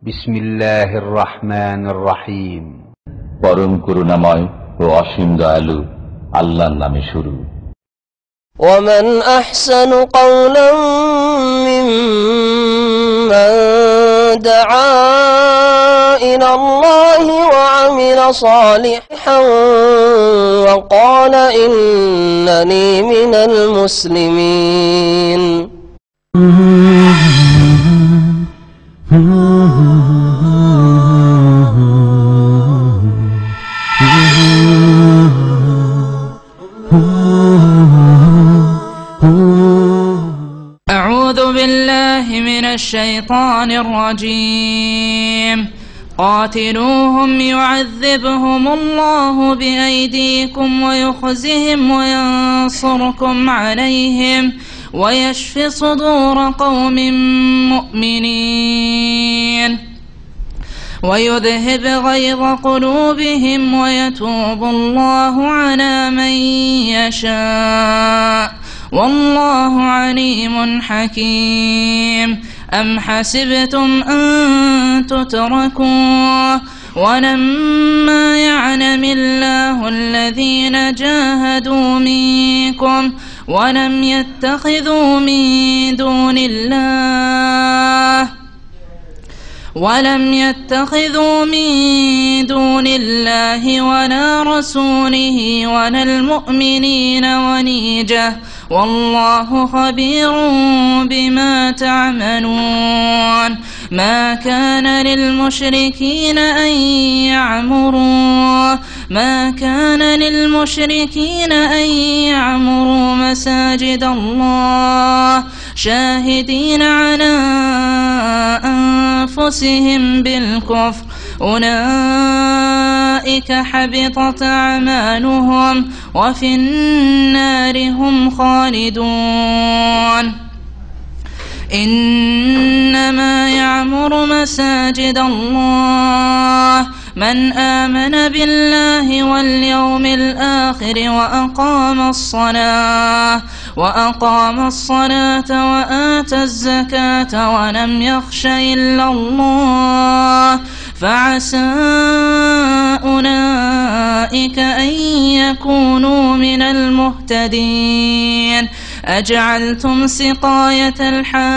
বিসমিল্লাহির রহমানির রহিম। পরম করুণাময় ও অসীম দয়ালু আল্লাহর নামে শুরু। ومن أحسن قولا ممن دعا إلى الله وعمل صالحا وقال إنني من المسلمين. أعوذ بالله من الشيطان الرجيم. قاتلوهم يعذبهم الله بأيديكم ويخزهم وينصركم عليهم ويشف صدور قوم مؤمنين ويذهب غيظ قلوبهم ويتوب الله على من يشاء والله عليم حكيم. أم حسبتم أن تتركوا ولما يعلم الله الذين جاهدوا منكم ولم يتخذوا من دون الله ولا رسوله ولا المؤمنين وليجة والله خبير بما تعملون. ما كان للمشركين أن يعمروا مساجد الله شاهدين على أنفسهم بالكفر أولئك حبطت أعمالهم وفي النار هم خالدون. إنما يعمر مساجد الله من آمن بالله واليوم الآخر وأقام الصلاة وآتى الزكاة ولم يخش إلا الله فعسى أولئك أن يكونوا من المهتدين. أجعلتم سقاية الحاج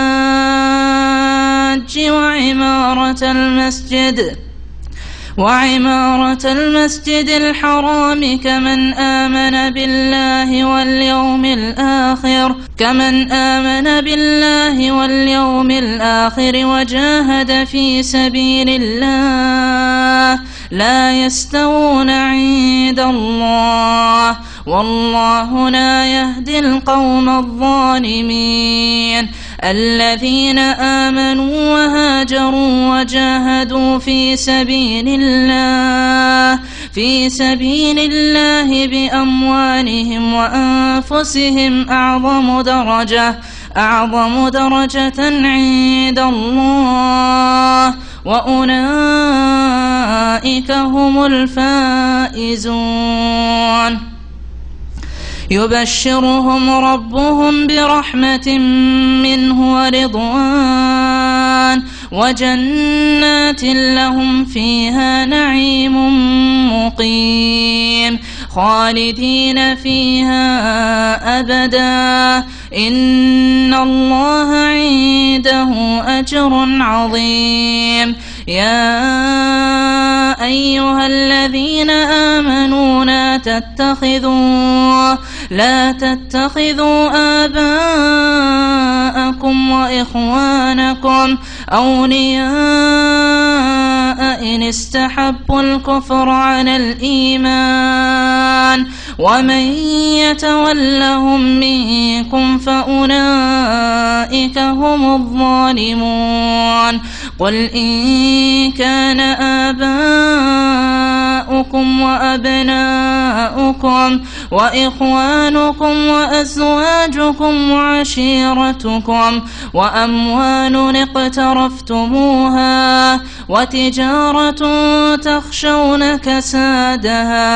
وعمارة المسجد الحرام كمن آمن بالله واليوم الآخر وجاهد في سبيل الله لا يستوون عند الله والله لا يهدي القوم الظالمين. الذين آمنوا وهاجروا وجاهدوا في سبيل الله بأموالهم وأنفسهم أعظم درجة عند الله وأولئك هم الفائزون. يبشرهم ربهم برحمة منه ورضوان وجنات لهم فيها نعيم مقيم خالدين فيها أبدا إن الله عنده أجر عظيم. يا أيها الذين آمنوا لا تتخذوا آباءكم وإخوانكم أولياء إن استحبوا الكفر على الإيمان ومن يتولهم منكم فأولئك هم الظالمون. قل إن كان آباؤكم وأبناؤكم وإخوانكم وأزواجكم وعشيرتكم وأموال اقترفتموها وتجارة تخشون كسادها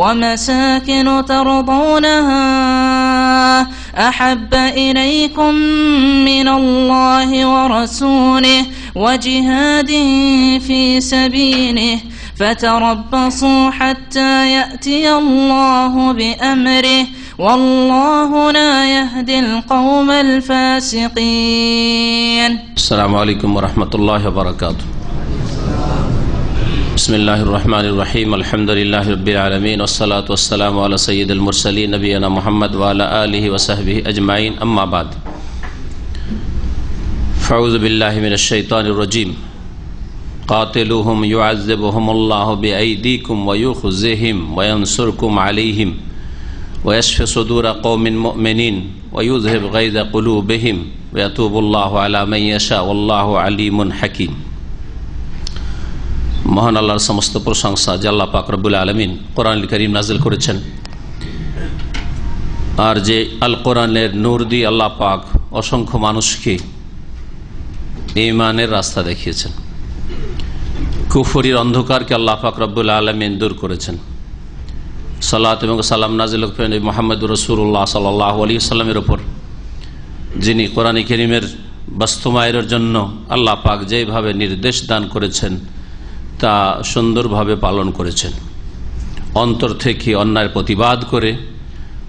ومساكن ترضونها أحب إليكم من الله ورسوله وجهاد في سبيله فتربصوا حتى يأتي الله بأمره والله لا يهدي القوم الفاسقين. السلام عليكم ورحمة الله وبركاته. بسم الله الرحمن الرحيم. الحمد لله رب العالمين والصلاة والسلام على سيد المرسلين نبينا محمد وعلى آله وصحبه أجمعين. أما بعد فأعوذ بالله من الشيطان الرجيم. قاتلوهم يعذبهم الله بأيديكم ويخزهم وينصركم عليهم ويشف صدور قوم مؤمنين ويذهب غيظ قلوبهم ويتوب الله على من يشاء والله عليم حكيم. মহান আল্লাহর সমস্ত প্রশংসা যে আল্লাহ পাক রব্বুল আলামিন কোরআনুল কারীম নাযিল করেছেন, আর যে আল কোরআনের নূর দিয়ে আল্লাহ পাক অসংখ্য মানুষকে ঈমানের রাস্তা দেখিয়েছেন। কুফরির অন্ধকারকে আল্লাহ পাক রব্বুল আলামিন দূর করেছেন। সালাত এবং সালাম নাযিল করেন মুহাম্মদুর রাসূলুল্লাহ সাল্লাল্লাহু আলাইহি ওয়াসাল্লামের উপর, যিনি কোরআন কারীমের বাস্তবায়নের জন্য আল্লাহ পাক যেভাবে নির্দেশ দান করেছেন তা সুন্দরভাবে পালন করেছেন। অন্তর থেকে অন্যায়ের প্রতিবাদ করে,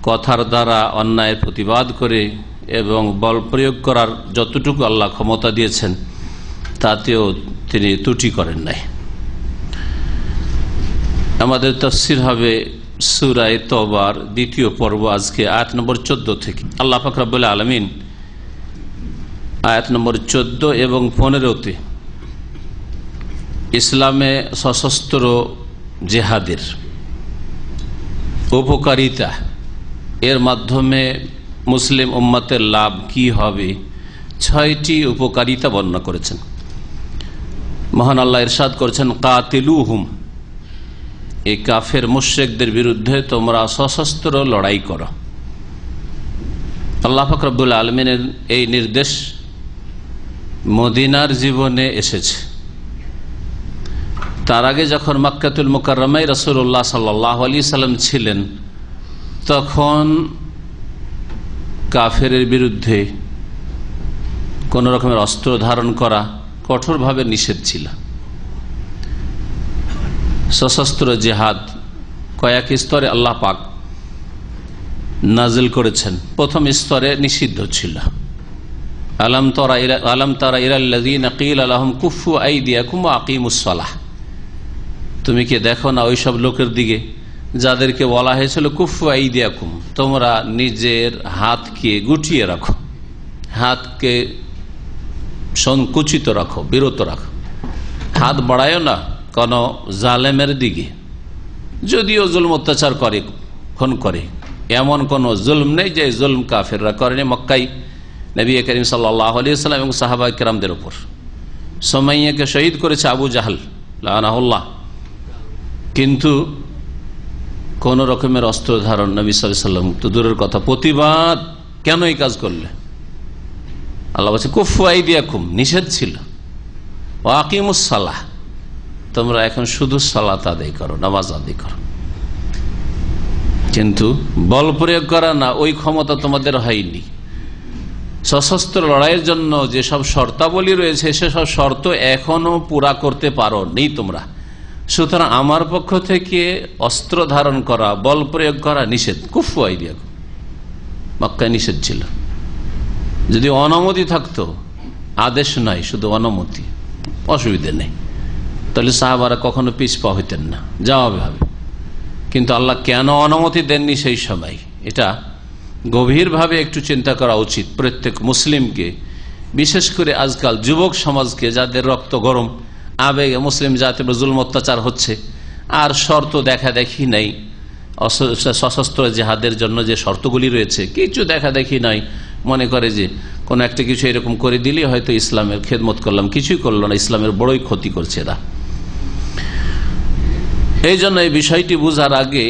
কথার দ্বারা অন্যায়ের প্রতিবাদ করে এবং বল প্রয়োগ করার যতটুকু আল্লাহ ক্ষমতা দিয়েছেন তাতেও তিনি ত্রুটি করেন নাই। আমাদের তাফসীর হবে সূরা তওবার দ্বিতীয় পর্ব, আজকে আয়াত নম্বর 14 থেকে। আল্লাহ পাক রব্বুল আলামিন আয়াত নম্বর 14 এবং 15-তে ইসলামে সশস্ত্র জেহাদের উপকারিতা, এর মাধ্যমে মুসলিম উম্মতের লাভ কি হবে, 6টি উপকারিতা বর্ণনা করেছেন। মহান আল্লাহ ইরশাদ করেছেন, কাতিলুহুম, এই কাফের মুশরিকদের বিরুদ্ধে তোমরা সশস্ত্র লড়াই করো। আল্লাহ পাক রব্বুল আলামিনের এই নির্দেশ মদিনার জীবনে এসেছে। তার আগে যখন মক্কাতুল মুকাররমায় রাসূলুল্লাহ সাল্লাল্লাহু আলাইহি সাল্লাম ছিলেন, তখন কাফেরের বিরুদ্ধে কোন রকমের অস্ত্র ধারণ করা কঠোরভাবে নিষেধ ছিল। সশস্ত্র জিহাদ কয়েক স্তরে আল্লাহ পাক নাজিল করেছেন। প্রথম স্তরে নিষিদ্ধ ছিল। আলাম তারা ইলাল্লাযীনা ক্বিলা লাহুম কুফু আইদিয়াকুম ওয়া আকিমুস সালাহ, তুমি কি দেখো না ওই সব লোকের দিকে যাদেরকে বলা হয়েছিল কুফু আইদিয়াকুম, তোমরা নিজের হাতকে গুটিয়ে রাখো, হাতকে সংকুচিত রাখো, বিরত রাখো, হাত বাড়ায়ও না কোন জালেমের দিকে, যদিও জুলম অত্যাচার করে, খুন করে, এমন কোন জুলম নেই যে জুলম কাফেররা করেনি। মক্কায় নবী করিম সাল্লাল্লাহু আলাইহি ওয়াসাল্লাম এবং সাহাবা কিরামদের উপর সুমাইয়াকে শহীদ করেছে আবু জাহল লাআনাহুল্লাহ, কিন্তু কোন রকমের অস্ত্র ধারণ নবী সাল্লাল্লাহু আলাইহি ওয়াসাল্লাম তো দূরের কথা, প্রতিবাদ কেন এই কাজ করলে? আল্লাহ বলছে কুফু আইদিয়াকুম, নিষেধ ছিল। ওয়া আকিমুস সালাহ, তোমরা এখন শুধু সালাত আদায় করো, নামাজ আদায় করো, কিন্তু বল প্রয়োগ করা না, ওই ক্ষমতা তোমাদের হয়নি। সশস্ত্র লড়াইয়ের জন্য যেসব শর্তাবলী রয়েছে সেসব শর্ত এখনো পুরা করতে পারো নি তোমরা। সুতরাং আমার পক্ষ থেকে অস্ত্র ধারণ করা, বল প্রয়োগ করা নিষেধ। কুফু আইদিয়াকুম, মক্কায় নিষেধ ছিল। যদি অনুমতি থাকতো, আদেশ নাই, শুধু অনুমতি, অসুবিধা নেই, তাহলে সাহাবারা কখনো পিছপা হইতেন না, জবাবে হবে। কিন্তু আল্লাহ কেন অনুমতি দেননি সেই সময়, এটা গভীরভাবে একটু চিন্তা করা উচিত প্রত্যেক মুসলিমকে, বিশেষ করে আজকাল যুবক সমাজকে, যাদের রক্ত গরম, আবেগে মুসলিম জাতির জুলম অত্যাচার হচ্ছে, আর শর্ত দেখা দেখি নাই। সশস্ত্র জেহাদের জন্য যে শর্তগুলি রয়েছে কিছু দেখা দেখি নাই, মনে করে যে কোন একটা কিছু এরকম করে দিলে হয়তো ইসলামের খেদমত করলাম, কিছুই করলো না, ইসলামের বড়ই ক্ষতি করছে এরা। এই জন্য এই বিষয়টি বোঝার আগে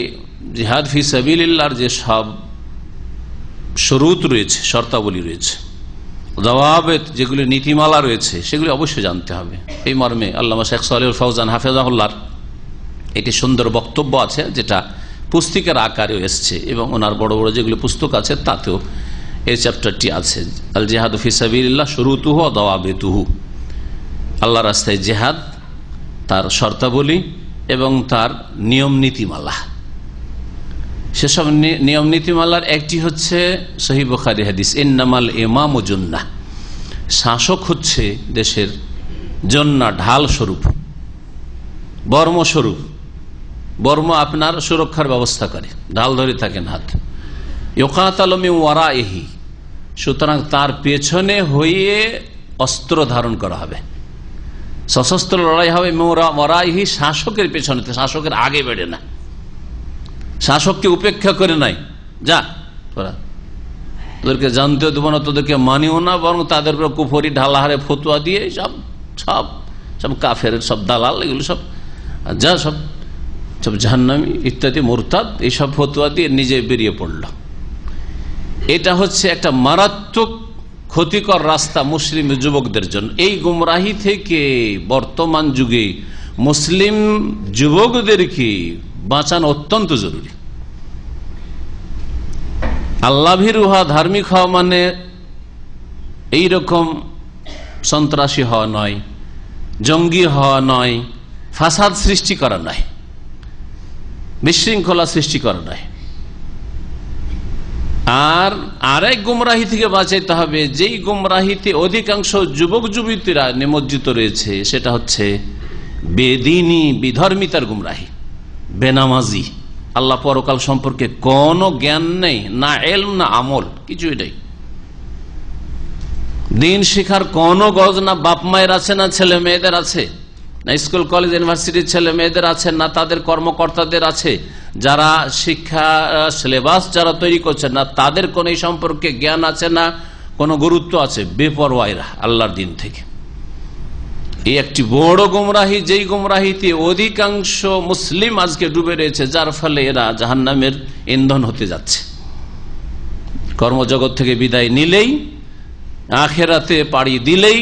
জিহাদ ফি সাবিলিল্লাহর যে সব শরুত রয়েছে, শর্তাবলী রয়েছে, জওয়াবেত যেগুলি নীতিমালা রয়েছে, সেগুলি অবশ্যই জানতে হবে। এই মর্মে আল্লামা শেখ সালেহুল ফৌজান হাফেজাহুল্লাহর একটি সুন্দর বক্তব্য আছে, যেটা পুস্তিকার আকারেও এসছে এবং ওনার বড় বড় যেগুলো পুস্তক আছে তাতেও এই চ্যাপ্টারটি আছে। আল জিহাদ ফি সাবিলিল্লাহ শুরুতুহু ওয়া দাওয়াবিতুহু, আল্লাহর রাস্তায় জিহাদ, তার শর্তাবলী এবং তার নিয়ম নীতিমালা। সেসব নিয়ম নীতিমালার একটি হচ্ছে সহিহ বুখারী হাদিস, ইন্নামাল ইমামু জুন্নাহ, শাসক হচ্ছে দেশের জন্না, ঢাল স্বরূপ, বর্ম স্বরূপ। বর্ম আপনার সুরক্ষার ব্যবস্থা করে, ঢাল ধরে থাকেন হাত। ইউকাতালু মিন ওয়ারাইহি, সুতরাং তার পেছনে হয়ে অস্ত্র ধারণ করা হবে, সশস্ত্র লড়াই হবে। ওয়ারাইহি, শাসকের পেছনে, শাসকের আগে বেড়ে না, শাসককে উপেক্ষা করে নাই, যা তোরা, তোদেরকে জানতেও দেবো না, তোদেরকে মানিও না, বরং তাদের উপর কুফরি ঢালাহারে ফতুয়া দিয়ে সব সব সব কাফের সব দালাল, এগুলো সব যা সব সব জাহান্নামী ইত্যাদি মুরতাদ, এইসব ফতুয়া দিয়ে নিজে বেরিয়ে পড়ল। এটা হচ্ছে একটা মারাত্মক ক্ষতিকর রাস্তা মুসলিম যুবকদের জন্য। এই গুমরাহি থেকে বর্তমান যুগে মুসলিম যুবকদেরকে বাঁচানো অত্যন্ত জরুরি। আল্লাহ ভীরু হওয়া, ধার্মিক হওয়া মানে এইরকম সন্ত্রাসী হওয়া নয়, জঙ্গি হওয়া নয়, ফাসাদ সৃষ্টি করা নয়, বিশৃঙ্খলা সৃষ্টি করা নয়। আর আরেক গুমরাহি থেকে বাঁচাইতে হবে, যেই গুমরাহিতে অধিকাংশ যুবক যুবতীরা নিমজ্জিত রয়েছে, সেটা হচ্ছে বেদিনী, বিধর্মিতার গুমরাহি, বেনামাজি, আল্লাহ পরকাল সম্পর্কে কোনো জ্ঞান নেই, না এলম না আমল, কিছুই নেই। দিন শিখার কোনো গজ না বাপ মায়ের আছে, না ছেলে মেয়েদের আছে, না স্কুল কলেজ ইউনিভার্সিটির ছেলে মেয়েদের আছে, না তাদের কর্মকর্তাদের আছে, যারা শিক্ষা সিলেবাস যারা তৈরি করছে, না তাদের কোন এই সম্পর্কে জ্ঞান আছে, না কোনো গুরুত্ব আছে। বেপরোয়ারা আল্লাহর দিন থেকে। এই একটি বড় গুমরাহি, যেই গুমরাহিতে অধিকাংশ মুসলিম আজকে ডুবে রয়েছে, যার ফলে এরা জাহান্নামের ইন্ধন হতে যাচ্ছে। কর্মজগৎ থেকে বিদায় নিলেই, আখেরাতে পাড়ি দিলেই,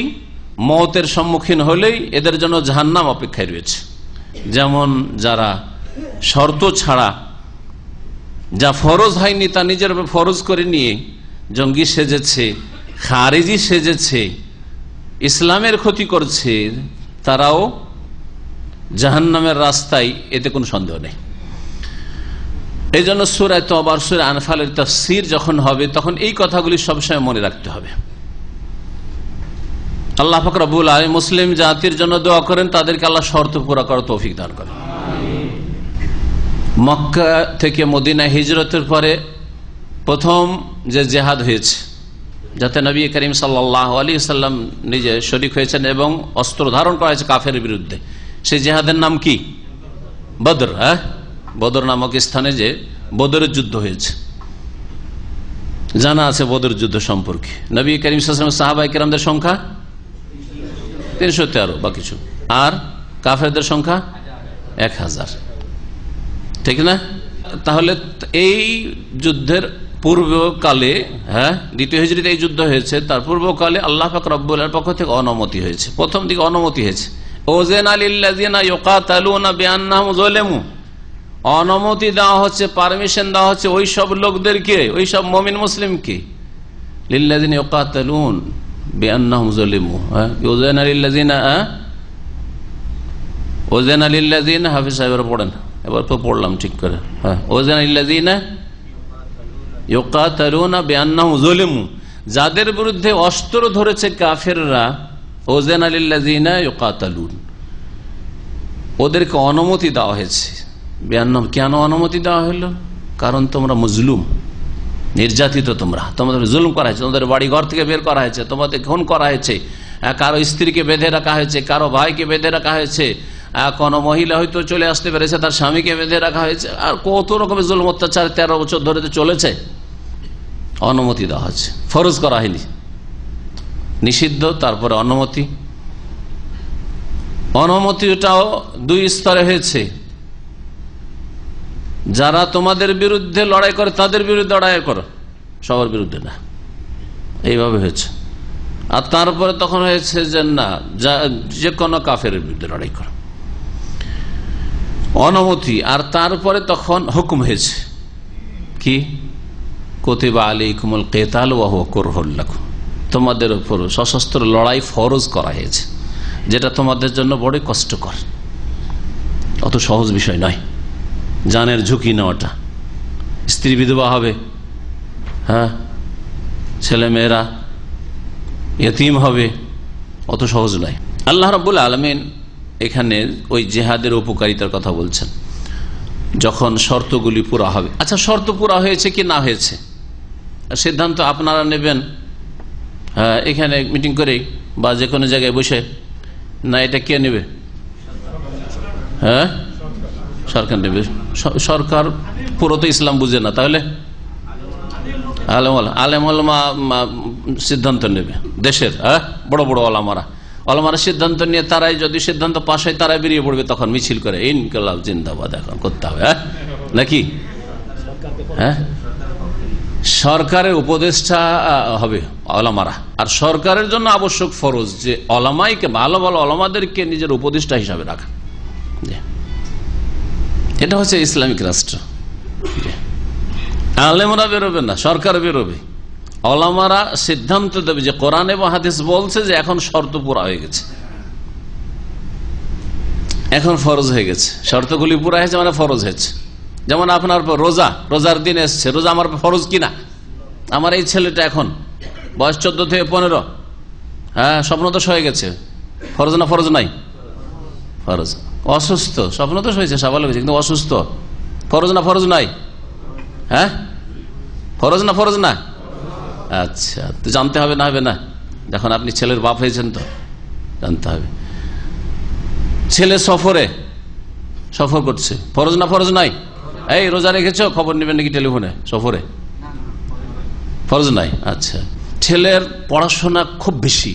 মওতের সম্মুখীন হলেই এদের জন্য জাহান্নাম অপেক্ষায় রয়েছে। যেমন যারা শর্ত ছাড়া, যা ফরজ হয়নি তা নিজের উপর ফরজ করে নিয়ে জঙ্গি সেজেছে, খারেজি সেজেছে, ইসলামের ক্ষতি করছে, তারাও জাহান্নামের রাস্তায়, এতে কোনো সন্দেহ নেই। এই জন্য সূরা তওবা, সূরা আনফালের তাফসীর যখন হবে, তখন এই কথাগুলি সবসময় মনে রাখতে হবে। আল্লাহ পাক রব্বুল আলামিন মুসলিম জাতির জন্য দোয়া করেন, তাদেরকে আল্লাহ শর্ত পুরা করার তৌফিক দান করেন। মক্কা থেকে মদিনা হিজরতের পরে প্রথম যে জিহাদ হয়েছে, যাতে নবী করিম সাল্লাল্লাহু আলাইহি ওয়াসাল্লাম নিজে শরীক হয়েছেন এবং অস্ত্র ধারণ করা হয়েছে কাফের বিরুদ্ধে, সেই জিহাদের নাম কি? বদর। বদর নামক স্থানে যে বদরের যুদ্ধ হয়েছে, জানা আছে বদর যুদ্ধ সম্পর্কে। নবী করিম সাল্লাল্লাহু আলাইহি ওয়াসাল্লাম সাহাবায়ে কেরামদের সংখ্যা 313 বা কিছু, আর কাফেরদের সংখ্যা 1000, ঠিক না? তাহলে এই যুদ্ধের পূর্বকালে, দ্বিতীয় হিজরিতে এই যুদ্ধ হয়েছে, তার পূর্বকালে আল্লাহ পাক রব্বুল আলামিনের পক্ষ থেকে অনুমতি হয়েছে। প্রথম দিকে অনুমতি হয়েছে, ওযানা লিল্লাযিনা ইউকাতালুনা বিআন্নাহুম যুলিমু, অনুমতি দেওয়া হচ্ছে, পারমিশন দেওয়া হচ্ছে ওই সব লোকদেরকে, ওই সব মুমিন মুসলিমকে, লিল্লাযিনা ইউকাতালুন বিআন্নাহুম যুলিমু, ওযানা লিল্লাযিনা, ওযানা লিল্লাযিনা, হাফেজ সাহেবরা পড়েন, এবার তো পড়লাম ঠিক করে, ওযানা লিল্লাযিনা ইউকাতালুনা বিআন্নাহুম যুলিমু, যাদের বিরুদ্ধে অস্ত্র ধরেছে কাফেররা, ওযানা লিল্লাযিনা ইউকাতালুন, ওদেরকে অনুমতি দেওয়া হয়েছে। বিআন্নাহুম, কেন অনুমতি দেওয়া হলো? কারণ তোমরা মজলুম, নির্যাতিত, তোমাদের জুলুম করা হয়েছে, তোমাদের বাড়ি ঘর থেকে বের করা হয়েছে, তোমাদের খুন করা হয়েছে, কারো স্ত্রীকে বেঁধে রাখা হয়েছে, কারো ভাইকে বেঁধে রাখা হয়েছে, কোন মহিলা হয়তো চলে আসতে পেরেছে, তার স্বামীকে বেঁধে রাখা হয়েছে, আর কত রকমের জুলুম অত্যাচার 13 বছর ধরে চলেছে। অনুমতি দেওয়া হচ্ছে, ফরজ করা হয়নি, নিষিদ্ধ, তারপরে অনুমতি। অনুমতিটাও 2 স্তরে হয়েছে। যারা তোমাদের বিরুদ্ধে লড়াই করে তাদের বিরুদ্ধে লড়াই করো, সবার বিরুদ্ধে না। এইভাবে হয়েছে। আর তারপরে তখন হয়েছে যে না, যে কোনো কাফের বিরুদ্ধে লড়াই করো, অনুমতি। আর তারপরে তখন হুকুম হয়েছে কি, কুতিবা আলাইকুমুল কিতাল ওয়া হুয়া কুরহুল লাকুম, তোমাদের উপর সশস্ত্র লড়াই ফরজ করা হয়েছে, যেটা তোমাদের জন্য বড় কষ্টকর। অত সহজ বিষয় নয় জানের ঝুঁকি নেওয়াটা। স্ত্রী বিধবা হবে, হ্যাঁ, ছেলে মেয়েরা ইয়তীম হবে, অত সহজ নয়। আল্লাহ রাব্বুল আলামিন এখানে ওই জিহাদের উপকারিতার কথা বলছেন, যখন শর্তগুলি পুরা হবে। আচ্ছা, শর্ত পুরা হয়েছে কি না হয়েছে সিদ্ধান্ত আপনারা নেবেন এখানে মিটিং করে বা যে কোনো জায়গায় বসে, না এটা কে নেবে? হ্যাঁ, সরকার নেবে। সরকার পুরো তো ইসলাম বুঝে না, তাহলে আলেম ওলামা সিদ্ধান্ত নেবে দেশের। হ্যাঁ, বড় বড় ওলামারা সিদ্ধান্ত নিয়ে তারাই যদি সিদ্ধান্ত পাশ হয় তারাই বেরিয়ে পড়বে তখন মিছিল করে ইনকলাব জিন্দাবাদ এখন করতে হবে, হ্যাঁ নাকি? হ্যাঁ, সরকারের উপদেষ্টা হবে ওলামারা। আর সরকারের জন্য আবশ্যক ফরজ যে ওলামাইকে, ভালো ভালো ওলামাদেরকে নিজের উপদেষ্টা হিসাবে রাখা। এটা হচ্ছে ইসলামিক রাষ্ট্র। আলেমরা বেরোবে না, সরকার বেরোবে। ওলামারা সিদ্ধান্ত দেবে যে কোরআন এবং হাদিস বলছে যে এখন শর্ত পুরা হয়ে গেছে, এখন ফরজ হয়ে গেছে। শর্তগুলি পুরা হয়েছে মানে ফরজ হয়েছে। যেমন আপনার রোজার দিন এসছে, রোজা আমার ফরজ কিনা? আমার এই ছেলেটা এখন বয়স 14 থেকে 15, হ্যাঁ, স্বপ্নদোষ হয়ে গেছে, ফরজ না ফরজ নাই? ফরজ। অসুস্থ, স্বপ্নদোষ হয়েছে, স্বাভাবিক হয়েছে, কিন্তু অসুস্থ, ফরজ না ফরজ নাই? হ্যাঁ, ফরজ না ফরজ না? আচ্ছা, তো জানতে হবে না হবে না? যখন আপনি ছেলের বাপ হয়েছেন তো জানতে হবে। ছেলে সফর করছে, ফরজ না ফরজ নাই? এই রোজা রেখেছো, খবর নেবেন নাকি টেলিফোনে? সফরে ফরজ নাই। আচ্ছা, ছেলের পড়াশোনা খুব বেশি,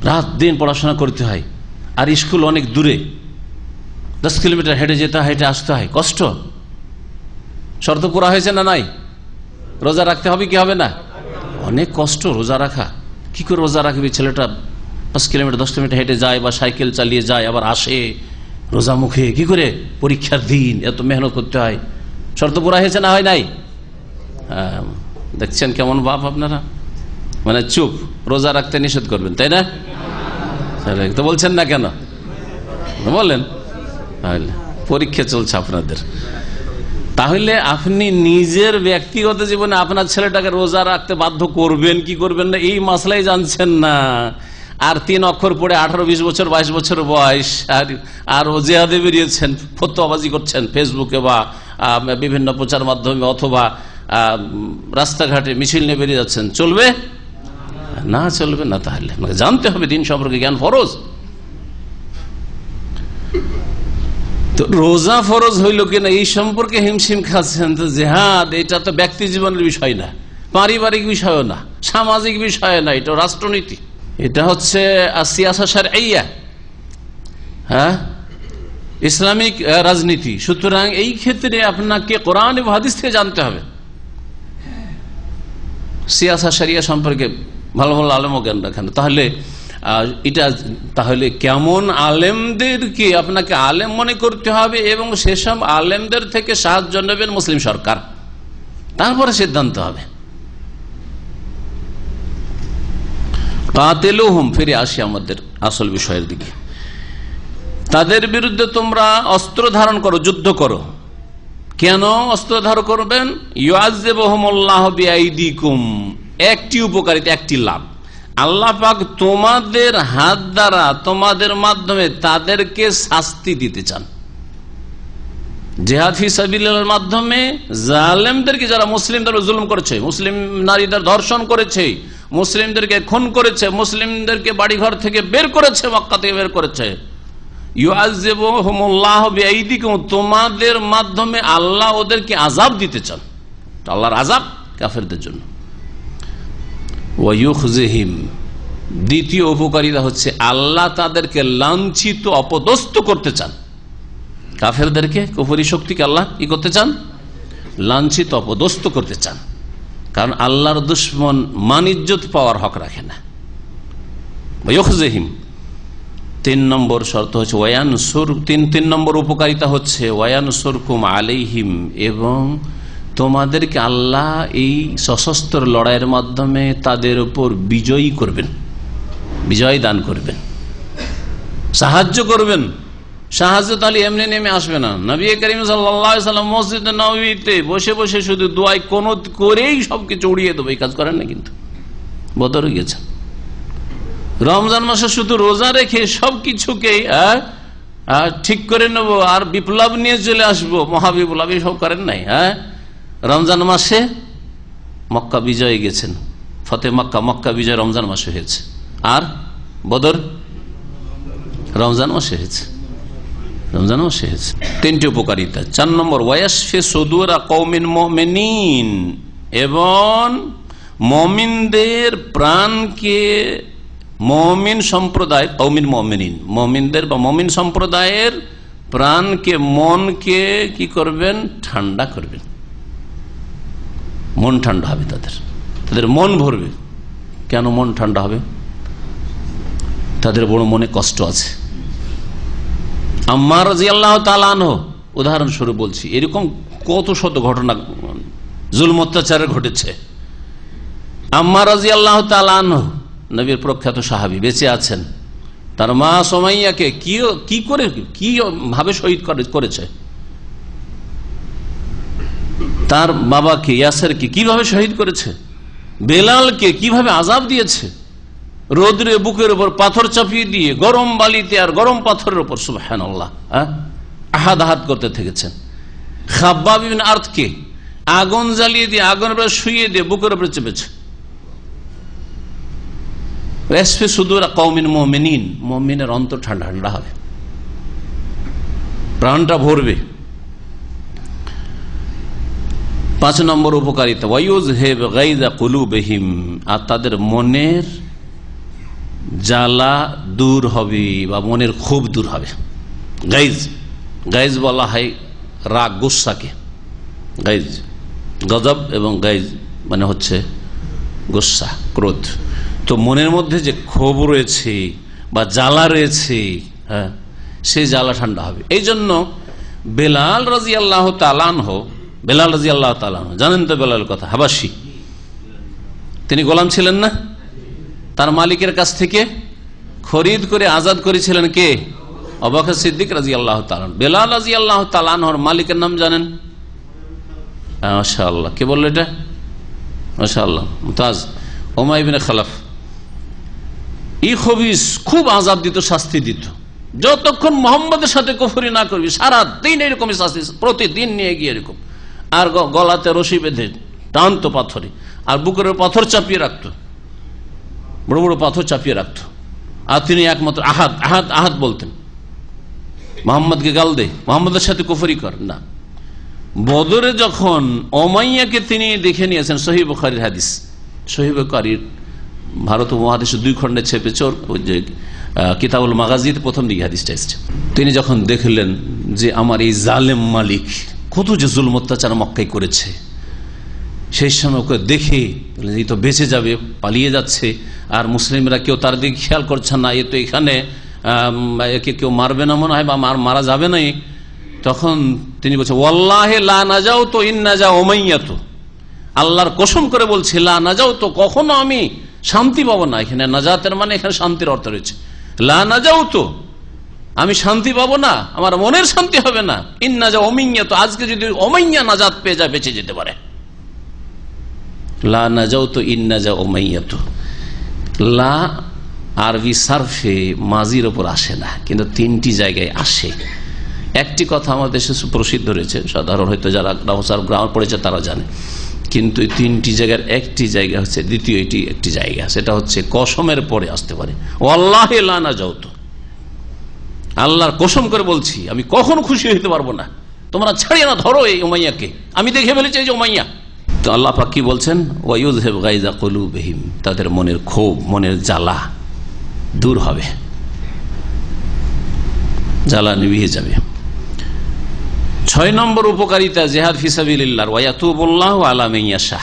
রাত দিন পড়াশোনা করতে হয়, আর স্কুল অনেক দূরে, 10 কিলোমিটার হেঁটে যেতে হয়, হেঁটে আসতে হয়, কষ্ট। শর্ত পুরা হয়েছে না নাই? রোজা রাখতে হবে কি হবে না? অনেক কষ্ট রোজা রাখা। কি করে রোজা রাখবে? ছেলেটা 5 কিলোমিটার 10 কিলোমিটার হেঁটে যায় বা সাইকেল চালিয়ে যায়, আবার আসে রোজা মুখে, কি করে? পরীক্ষার দিন এত মেহনত করতে হয়। শর্ত পুরা হয়েছে না হয় নাই? দেখছেন কেমন বাপ আপনারা, মানে চুপ, রোজা রাখতে নিষেধ করবেন, তাই না? তো বলছেন না কেন? বলেন, পরীক্ষা চলছে আপনাদের। তাহলে আপনি নিজের ব্যক্তিগত জীবনে আপনার ছেলেটাকে রোজা রাখতে বাধ্য করবেন কি করবেন না, এই মাসলাই জানছেন না। আর 3 অক্ষর পড়ে 18, 20 বছর 22 বছর বয়স, আর ও জেহাদে বেরিয়েছেন, ফতোয়াবাজি করছেন ফেসবুকে বা বিভিন্ন প্রচার মাধ্যমে অথবা রাস্তাঘাটে মিছিল নিয়ে বেরিয়ে যাচ্ছেন, চলবে না? চলবে না। তাহলে জানতে হবে দিন সম্পর্কে জ্ঞান ফরজ। তো রোজা ফরজ হইল কিনা এই সম্পর্কে হিমশিম খাচ্ছেন। তো জিহাদ এটা তো ব্যক্তি জীবনের বিষয় না, পারিবারিক বিষয়ও না, সামাজিক বিষয় না, এটা রাষ্ট্রনীতি, এটা হচ্ছে সিয়াসা শারঈয়া, হ্যাঁ, ইসলামিক রাজনীতি। সুতরাং এই ক্ষেত্রে আপনাকে কোরআন এবং হাদিস থেকে জানতে হবে। সিয়াসা শরিয়া সম্পর্কে ভালো ভালো আলেমও জ্ঞান রাখেন। তাহলে কেমন আলেমদেরকে আপনাকে আলেম মনে করতে হবে এবং সেসব আলেমদের থেকে সাহায্য নেবেন মুসলিম সরকার, তারপরে সিদ্ধান্ত হবে। কাতিলুহুম, ফিরে আসি আমাদের আসল বিষয়ের দিকে। তাদের বিরুদ্ধে তোমরা অস্ত্র ধারণ করো, যুদ্ধ করো। কেন অস্ত্র ধারণ করবেন? ইউআযিবুহুমুল্লাহু বিআইদিকুম, একটি উপকারিতা, একটি লাভ। আল্লাহ পাক তোমাদের হাত দ্বারা, তোমাদের মাধ্যমে তাদেরকে শাস্তি দিতে চান। জিহাদ ফি সাবিলিল্লাহর মাধ্যমে জালেমদেরকে, যারা মুসলিমদের জুলুম করেছে, মুসলিম নারীদের ধর্ষণ করেছে, মুসলিমদেরকে খুন করেছে, মুসলিমদেরকে বাড়িঘর থেকে বের করেছে, মক্কা থেকে বের করেছে, ইউআযিবুহুমুল্লাহু বিআইদিকুম, তোমাদের মাধ্যমে আল্লাহ ওদেরকে আযাব দিতে চান। আল্লাহর আযাব কাফেরদের জন্য। ওয়ায়ুখজিহিম, দ্বিতীয় উপকারিতা হচ্ছে আল্লাহ তাদেরকে লাঞ্ছিত, অপদস্থ করতে চান। কাফেরদেরকে, কুফরি শক্তিকে আল্লাহ কি করতে চান? লাঞ্ছিত, অপদস্থ করতে চান। কারণ আল্লাহর দুশ্মন মান ইজ্জত পাওয়ার হক রাখে না। তিন নম্বর শর্ত হচ্ছে ওয়ায়ানসুর, তিন নম্বর উপকারিতা হচ্ছে ওয়ায়ানসুরকুম আলাইহিম, এবং তোমাদেরকে আল্লাহ এই সশস্ত্র লড়াইয়ের মাধ্যমে তাদের উপর বিজয়ী করবেন, বিজয় দান করবেন, সাহায্য করবেন। সাহায্য তাহলে এমনি নেমে আসবে না। নবী করিম সাল্লাল্লাহু আলাইহি ওয়াসাল্লাম মসজিদে নববীতে বসে বসে শুধু দোয়ায় কোনত করেই সবকিছু উড়িয়ে দেবো, এই কাজ করেন না। কিন্তু বদরে গেছেন, রমজান মাসে শুধু রোজা রেখে সবকিছুকে ঠিক করে নেবো আর বিপ্লব নিয়ে চলে আসবো, মহাবিপ্লব, সব করেন নাই। রমজান মাসে মক্কা বিজয় গেছেন, ফতে মক্কা, মক্কা বিজয় রমজান মাসে হয়েছে, আর বদর রমজান মাসে হয়েছে, রমজান মাসে হয়েছে। তিনটি উপকারিতা। 4 নম্বর ওয়ায়াশফি সুদুরা কওমিন মুমিনিন, এবং মুমিনদের প্রাণকে, মুমিন সম্প্রদায়, কওমিন মুমিনিন, মুমিনদের বা মুমিন সম্প্রদায়ের প্রাণকে, মনকে কি করবেন? ঠান্ডা করবেন। মন ঠান্ডা হবে তাদের, তাদের মন ভরবে। কেন মন ঠান্ডা হবে? তাদের বড় মনে কষ্ট আছে। আম্মার রাদিয়াল্লাহু তাআলা আনহু উদাহরণস্বরূপ বলছি, এরকম কত শত ঘটনা জুলম অত্যাচারের ঘটেছে। আম্মার রাদিয়াল্লাহু তাআলা আনহু নবীর প্রখ্যাত সাহাবী, বেঁচে আছেন। তার মা সুমাইয়াকে কি করে, কি ভাবে শহীদ করেছে, তার বাবাকে ইয়াসেরকে কিভাবে শহীদ করেছে, বেলালকে কিভাবে আযাব দিয়েছে, রোদ্রে বুকের উপর পাথর চাপিয়ে দিয়ে গরম বালিতে আর গরম পাথরের উপর, সুবহানাল্লাহ, আহাদ আহাদ করতে থেকেছেন। খাব্বাব ইবনে আরতকে আগুন জ্বালিয়ে দিয়ে, আগুনের উপর শুইয়ে দিয়ে বুকের উপর চেপেছে। ওয়াসফি সুদুরা কওমিন মুমিনিন, মুমিনের অন্তর ঠান্ডা ঠান্ডা হবে, প্রাণটা ভরবে। 5 নম্বর উপকারিতা ওয়ায়ুযহিব গায়যা কুলুবিহিম, আর তাদের মনের জ্বালা দূর হবে বা মনের ক্ষোভ দূর হবে। গাইজ, গাইজ বলা হয় রাগ, গুসাকে। গাইজ, গজব এবং গাইজ মানে হচ্ছে গুসা, ক্রোধ। তো মনের মধ্যে যে ক্ষোভ রয়েছে বা জ্বালা রয়েছে, সেই জ্বালা ঠান্ডা হবে। এই জন্য বেলাল রাদিয়াল্লাহু তাআলা আনহু, বেলাল রাদিয়াল্লাহু তাআলা আনহু, জানেন তো বেলালের কথা, হাবাসী, তিনি গোলাম ছিলেন না? তার মালিকের কাছ থেকে খরিদ করে আজাদ করেছিলেন কে? আবু বকর সিদ্দিক রাদিয়াল্লাহু তাআলা। বেলাল রাদিয়াল্লাহু তাআলা আনহুর মালিকের নাম জানেন? মাশাআল্লাহ, কে বলল এটা? মাশাআল্লাহ, মুমতাজ, উমাইয়া ইবনে খালাফ। এই খবিস খুব আযাব দিত, শাস্তি দিত। যতক্ষণ মোহাম্মদের সাথে কুফরি না করবি, সারা দিন এরকমই শাস্তি, প্রতিদিন নিয়ে গিয়ে এরকম, আর গলাতে রশি বেঁধে টানতো পাথরে, আর বুকের পাথর চাপিয়ে রাখতো, বড় বড় পাথর চাপিয়ে রাখতো। আর তিনি একমাত্র আহাদ আহাদ আহাদ বলতেন, মোহাম্মদকে গাল দে, মোহাম্মদের সাথে কুফরি কর না। বদরে যখন উমাইয়াকে তিনি দেখে নিয়েছেন, সহিহ বুখারীর হাদিস, সহিহ বুখারীর ভারত উপমহাদেশে 2 খণ্ডে ছেপেছে, ওই যে কিতাবুল মাগাজিতে প্রথম দিকে হাদিসটা এসেছে। তিনি যখন দেখলেন যে আমার এই জালেম মালিক কত যে জুলম অত্যাচার মক্কায় করেছে, সেই সময় ওকে দেখে এই তো বেঁচে যাবে, পালিয়ে যাচ্ছে, আর মুসলিমরা কেউ তার দিকে খেয়াল করছে না, এ তো এখানে একে কেউ মারবে না মনে হয়, বা মারা যাবে না। তখন তিনি বলছে, ওয়াল্লাহি লা নাজাউ তো ইন নাজা উমাইয়া, তো আল্লাহর কসম করে বলছি, লা নাজাউ তো, কখনো আমি শান্তি পাবো না। এখানে নাজাতের মানে এখানে শান্তির অর্থ রয়েছে। লা নাজাউ তো, আমি শান্তি পাবো না, আমার মনের শান্তি হবে না। ইন নাজা উমাইয়া তো, আজকে যদি উমাইয়া নাজাত পেয়ে যায়, বেঁচে যেতে পারে। লা নাজাউ তো ইন নাজা উমাইয়া তো, লা আরবি সারফে মাজির ওপর আসে না, কিন্তু 3টি জায়গায় আসে। একটি কথা আমাদের দেশে প্রসিদ্ধ রয়েছে, সাধারণ হয়তো যারা গ্রামার পড়েছে তারা জানে, কিন্তু 3টি জায়গার একটি জায়গা হচ্ছে, দ্বিতীয় এটি একটি জায়গা, সেটা হচ্ছে কসমের পরে আসতে পারে। ওয়াল্লাহি লা নাজাউ তো, আল্লাহর কসম করে বলছি, আমি কখনো খুশি হইতে পারবো না, তোমরা ছাড়িয়ে না, ধরো এই উমাইয়াকে, আমি দেখে ফেলেছি এই যে উমাইয়া। তো আল্লাহ পাক কি বলছেন? ওয়ায়ুযহিব গায়যা কুলুবিহিম, তাদের মনের ক্ষোভ, মনের জ্বালা দূর হবে, জ্বালা নিভিয়ে যাবে। 6 নম্বর উপকারিতা জিহাদ ফি সাবিলিল্লাহ, ওয়া ইয়াতুবুল্লাহু আলা মান ইয়াশা,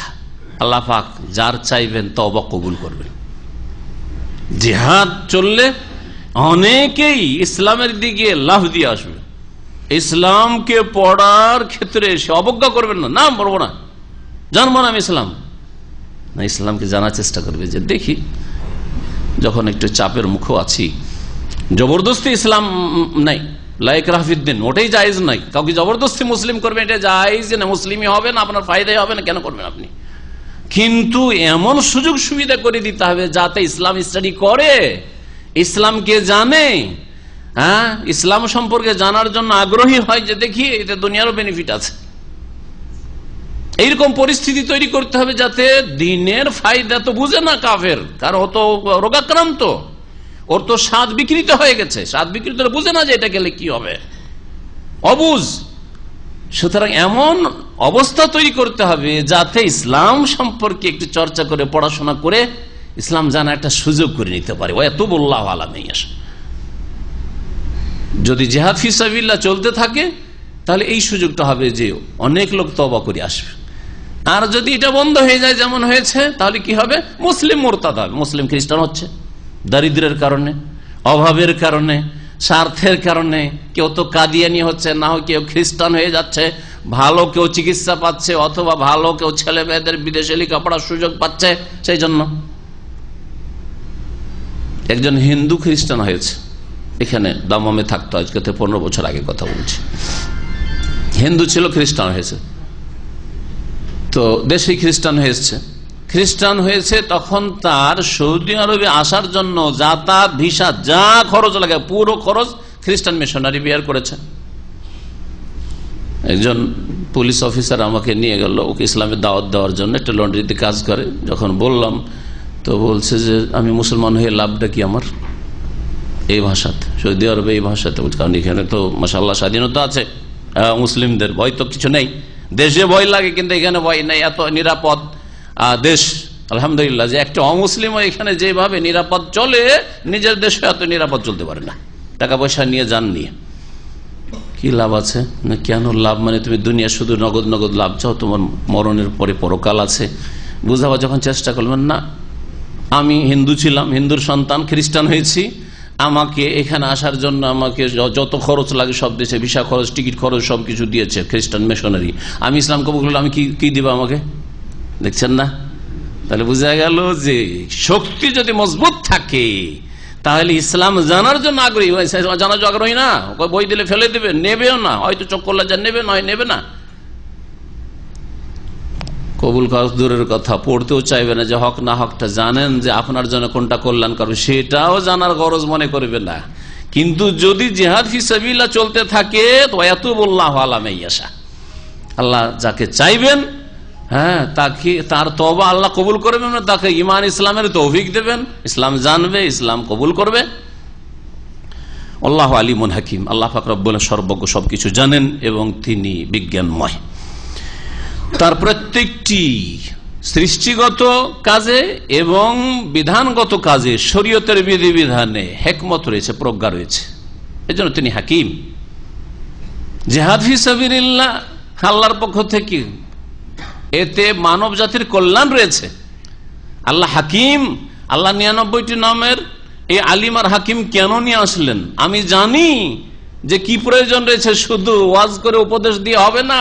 আল্লাহ পাক যার চাইবেন তওবা কবুল করবেন। জিহাদ চললে অনেকেই ইসলামের দিকে লাফ দিয়ে আসবে। ইসলামকে পড়ার ক্ষেত্রে সে অবজ্ঞা করবেন না, নাম পড়বো না, জানবো না আমি ইসলাম না, ইসলামকে জানার চেষ্টা করবে যে দেখি, যখন একটু চাপের মুখও আছি, জবরদস্তি ইসলাম নাই, লাইক রাফিদ্দিন, ওটাই জায়েজ নাই। কাউকে জবরদস্তি মুসলিম করবে এটা জায়েজ না, মুসলিমই হবে না, আপনার ফায়দাই হবে না, কেন করবেন আপনি? কিন্তু এমন সুযোগ সুবিধা করে দিতে হবে যাতে ইসলাম স্টাডি করে, ইসলামকে জানে, হ্যাঁ, ইসলাম সম্পর্কে জানার জন্য আগ্রহী হয়, যে দেখি এতে দুনিয়ারও বেনিফিট আছে। এইরকম পরিস্থিতি তৈরি করতে হবে যাতে দিনের ফায়দা তো বুঝে না কাফের, কারণ ও তো রোগাক্রান্ত, ওর তো স্বাদ বিকৃত হয়ে গেছে, স্বাদ বিকৃত বুঝে না যে এটা গেলে কি হবে, অবুঝ। সুতরাং এমন অবস্থা তৈরি করতে হবে যাতে ইসলাম সম্পর্কে একটু চর্চা করে, পড়াশোনা করে ইসলাম জানা একটা সুযোগ করে নিতে পারে। ওয়াতুবুল্লাহু আলা মান ইয়াশা। যদি জিহাদ ফি সাবিলিল্লাহ চলতে থাকে তাহলে এই সুযোগটা হবে যে অনেক লোক তওবা করে আসবে। আর যদি এটা বন্ধ হয়ে যায় যেমন হয়েছে, তাহলে কি হবে? মুসলিম মুরতাদ হবে, মুসলিম খ্রিস্টান হচ্ছে, দারিদ্রের কারণে, অভাবের কারণে, স্বার্থের কারণে। কেউ তো কাদিয়ানি হচ্ছে, না হয় কেউ খ্রিস্টান হয়ে যাচ্ছে, ভালো কেউ চিকিৎসা পাচ্ছে, অথবা ভালো কেউ ছেলে মেয়েদের বিদেশে লেখাপড়ার সুযোগ পাচ্ছে। সেই জন্য একজন হিন্দু খ্রিস্টান হয়েছে, এখানে দামামে থাকতো, আজকে 15 বছর আগে কথা বলছি। হিন্দু ছিল, খ্রিস্টান হয়েছে, তো দেশেই খ্রিস্টান হয়েছে। খ্রিস্টান হয়েছে তখন তার সৌদি আরবে আসার জন্য যাতায়াত, ভিসা, যা খরচ লাগে পুরো খরচ খ্রিস্টান মিশনারি বিয়ার করেছে। একজন পুলিশ অফিসার আমাকে নিয়ে গেল ওকে ইসলামের দাওয়াত দেওয়ার জন্য, একটা লন্ড্রিতে কাজ করে। যখন বললাম তো বলছে যে আমি মুসলমান হয়ে লাভটা কি আমার, এই ভাষাতে, সৌদি আরবে এই ভাষাতে, কারণ এখানে তো মাশাআল্লাহ স্বাধীনতা আছে, মুসলিমদের ভয় তো কিছু নেই, দেশে ভয় লাগে কিন্তু এখানে ভয় নেই, এত নিরাপদ দেশ আলহামদুলিল্লাহ, যে একটা অমুসলিমও এখানে যেভাবে নিরাপদ চলে, নিজের দেশে এত নিরাপদ চলতে পারে না। টাকা পয়সা নিয়ে যান, নিয়ে কি লাভ আছে? না কেন লাভ, মানে তুমি দুনিয়া শুধু নগদ নগদ লাভ চাও, তোমার মরণের পরে পরকাল আছে। বুঝাবার যখন চেষ্টা করবেন, না আমি হিন্দু ছিলাম, হিন্দুর সন্তান, খ্রিস্টান হয়েছি, আমাকে এখানে আসার জন্য আমাকে যত খরচ লাগে সব দেশে, ভিসা খরচ, টিকিট খরচ সবকিছু দিয়েছে খ্রিস্টান মিশনারি, আমি ইসলাম কবুল করলাম, আমি কি দিবা আমাকে? দেখছেন না? তাহলে বোঝা গেল যে শক্তি যদি মজবুত থাকে তাহলে ইসলাম জানার জন্য আগ্রহী, জানার জন্য আগ্রহী না, বই দিলে ফেলে দেবে, নেবেও না, হয়তো চোখ করলে যা নেবে, নয় নেবে না, কবুল করা দূরের কথা, পড়তেও চাইবে না, যে হক না হকটা জানেন যে আপনার জন্য কোনটা কল্যাণ করবে সেটাও জানার গরজ মনে করবে না। কিন্তু যদি জিহাদ ফি সাবিলিল্লাহ চলতে থাকে তো ওয়াতুবুল্লাহু আলা মান ইয়াশা, আল্লাহ যাকে চাইবেন, হ্যাঁ, তাকে তার তওবা আল্লাহ কবুল করবেন, তাকে ঈমান ইসলামের তৌফিক দেবেন, ইসলাম জানবে, ইসলাম কবুল করবে। আল্লাহু আলিমুন হাকিম, আল্লাহ পাক রব্বুল সর্বজ্ঞ, সবকিছু জানেন এবং তিনি বিজ্ঞানময়। তার প্রত্যেকটি সৃষ্টিগত কাজে এবং বিধানগত কাজে, শরীয়তের বিধিবিধানে হিকমত রয়েছে, প্রজ্ঞা রয়েছে, এজন্য তিনি হাকিম। জিহাদ ফি সাবিলিল্লাহ আল্লাহর পক্ষ থেকে, এতে মানব জাতির কল্যাণ রয়েছে। আল্লাহ হাকিম, আল্লাহ 99টি নামের এই আলিম আর হাকিম কেন নিয়ে আসলেন? আমি জানি যে কি প্রয়োজন রয়েছে, শুধু ওয়াজ করে উপদেশ দিয়ে হবে না,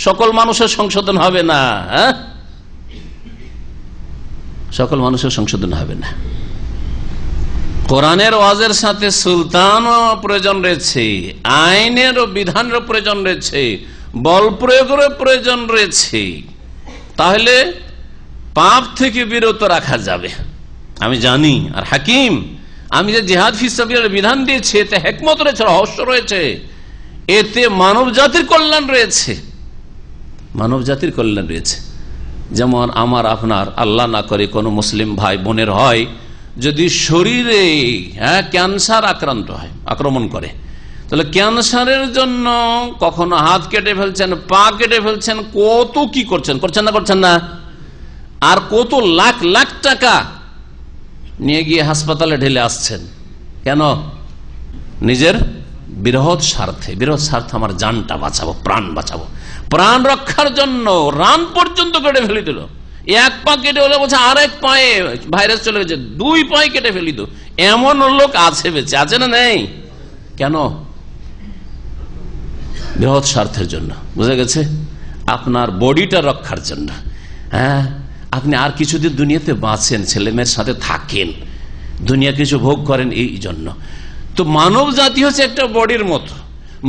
সকল মানুষের সংশোধন হবে না, হ্যাঁ, সকল মানুষের সংশোধন হবে না। কোরআনের ওয়াজের সাথে সুলতানও প্রয়োজন রয়েছে, আইনের ও বিধানের প্রয়োজন রয়েছে, বল প্রয়োগের প্রয়োজন রয়েছে, তাহলে পাপ থেকে বিরত রাখা যাবে। আমি জানি। আর হাকিম, আমি যে জিহাদ ফি সাবিলিল্লাহ বিধান দিয়েছি এতে হিকমত রয়েছে, রহস্য রয়েছে, এতে মানব জাতির কল্যাণ রয়েছে, মানব জাতির কল্যাণ রয়েছে। যেমন আমার আপনার আল্লাহ না করে কোনো মুসলিম ভাই বোনের হয় যদি শরীরে ক্যান্সার আক্রান্ত হয়, আক্রমণ করে, তাহলে ক্যান্সারের জন্য কখনো হাত কেটে ফেলছেন, পা কেটে ফেলছেন, কত কি করছেন, করছেন না, আর কত লাখ লাখ টাকা নিয়ে গিয়ে হাসপাতালে ঢেলে আসছেন। কেন? নিজের বৃহৎ স্বার্থে আমার জানটা বাঁচাবো, প্রাণ বাঁচাবো, প্রাণ রক্ষার জন্য রান পর্যন্ত কেটে ফেলে দিল। এক পা কেটে হলে বলছে আরেক পায়ে ভাইরাস চলে গেছে, 2 পায়ে কেটে ফেলি তো। এমন লোক আছে, বেঁচে আছে না নেই? কেন? বৃহৎ স্বার্থের জন্য। বুঝা গেছে? আপনার বডিটা রক্ষার জন্য। হ্যাঁ, আপনি আর কিছুদিন দুনিয়াতে বাঁচেন, ছেলে মেয়ের সাথে থাকেন, দুনিয়া কিছু ভোগ করেন, এই জন্য। তো মানব জাতি হচ্ছে একটা বডির মতো।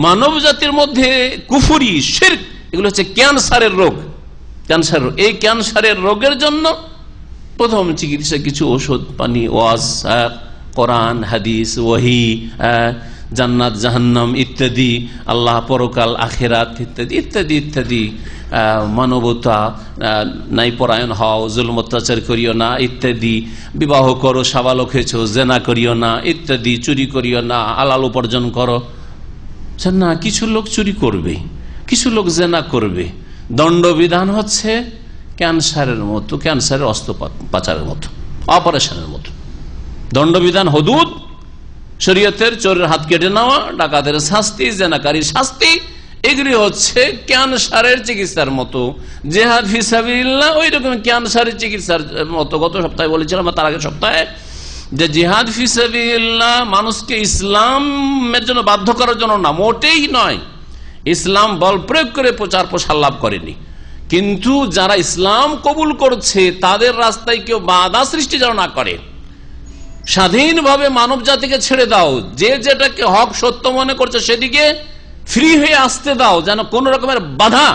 মানব জাতির মধ্যে কুফরি, শিরক, এগুলো হচ্ছে ক্যান্সারের রোগ। ক্যান্সার, এই ক্যান্সারের রোগের জন্য প্রথম চিকিৎসা কিছু ওষুধ পানি, ওয়াজ, কোরআন হাদিস, ওয়াহি, জান্নাত জাহান্নাম ইত্যাদি, আল্লাহ পরকাল আখিরাত ইত্যাদি ইত্যাদি ইত্যাদি, মানবতা নাই পরায়ণ হও, জুলম অত্যাচার করিও না ইত্যাদি, বিবাহ করো, সাবালক হয়েছো, জেনা করিও না ইত্যাদি, চুরি করিও না, হালাল উপার্জন করো। না, কিছু লোক চুরি করবে, কিছু লোক জেনা করবে। দণ্ডবিধান হচ্ছে ক্যান্সারের মতো, ক্যান্সারের অস্ত্রোপচারের মতো, অপারেশনের মতো। দণ্ডবিধান হুদুদ শরীয়তের, চোরের হাত কেটে নেওয়া, ডাকাতের শাস্তি, জেনাকারীর শাস্তি, এগুলি হচ্ছে ক্যান্সারের চিকিৎসার মতো। জিহাদ ফি সাবিলিল্লাহ ওই রকম ক্যান্সারের চিকিৎসার মতো। গত সপ্তাহে বলেছিলাম, তার আগের সপ্তাহে, যে জিহাদ ফি সাবিলিল্লাহ মানুষকে ইসলামের জন্য বাধ্য করার জন্য না, মোটেই নয়। ইসলাম বল প্রয়োগ করে প্রচার প্রসার লাভ করেনি, কিন্তু যারা ইসলাম কবুল করছে তাদের রাস্তায় কেউ বাধা সৃষ্টি যেন না করে। স্বাধীনভাবে মানব জাতিকে ছেড়ে দাও, যে যেটাকে হক সত্য মনে করছে সেদিকে ফ্রি হয়ে আসতে দাও, যেন কোন রকমের বাধা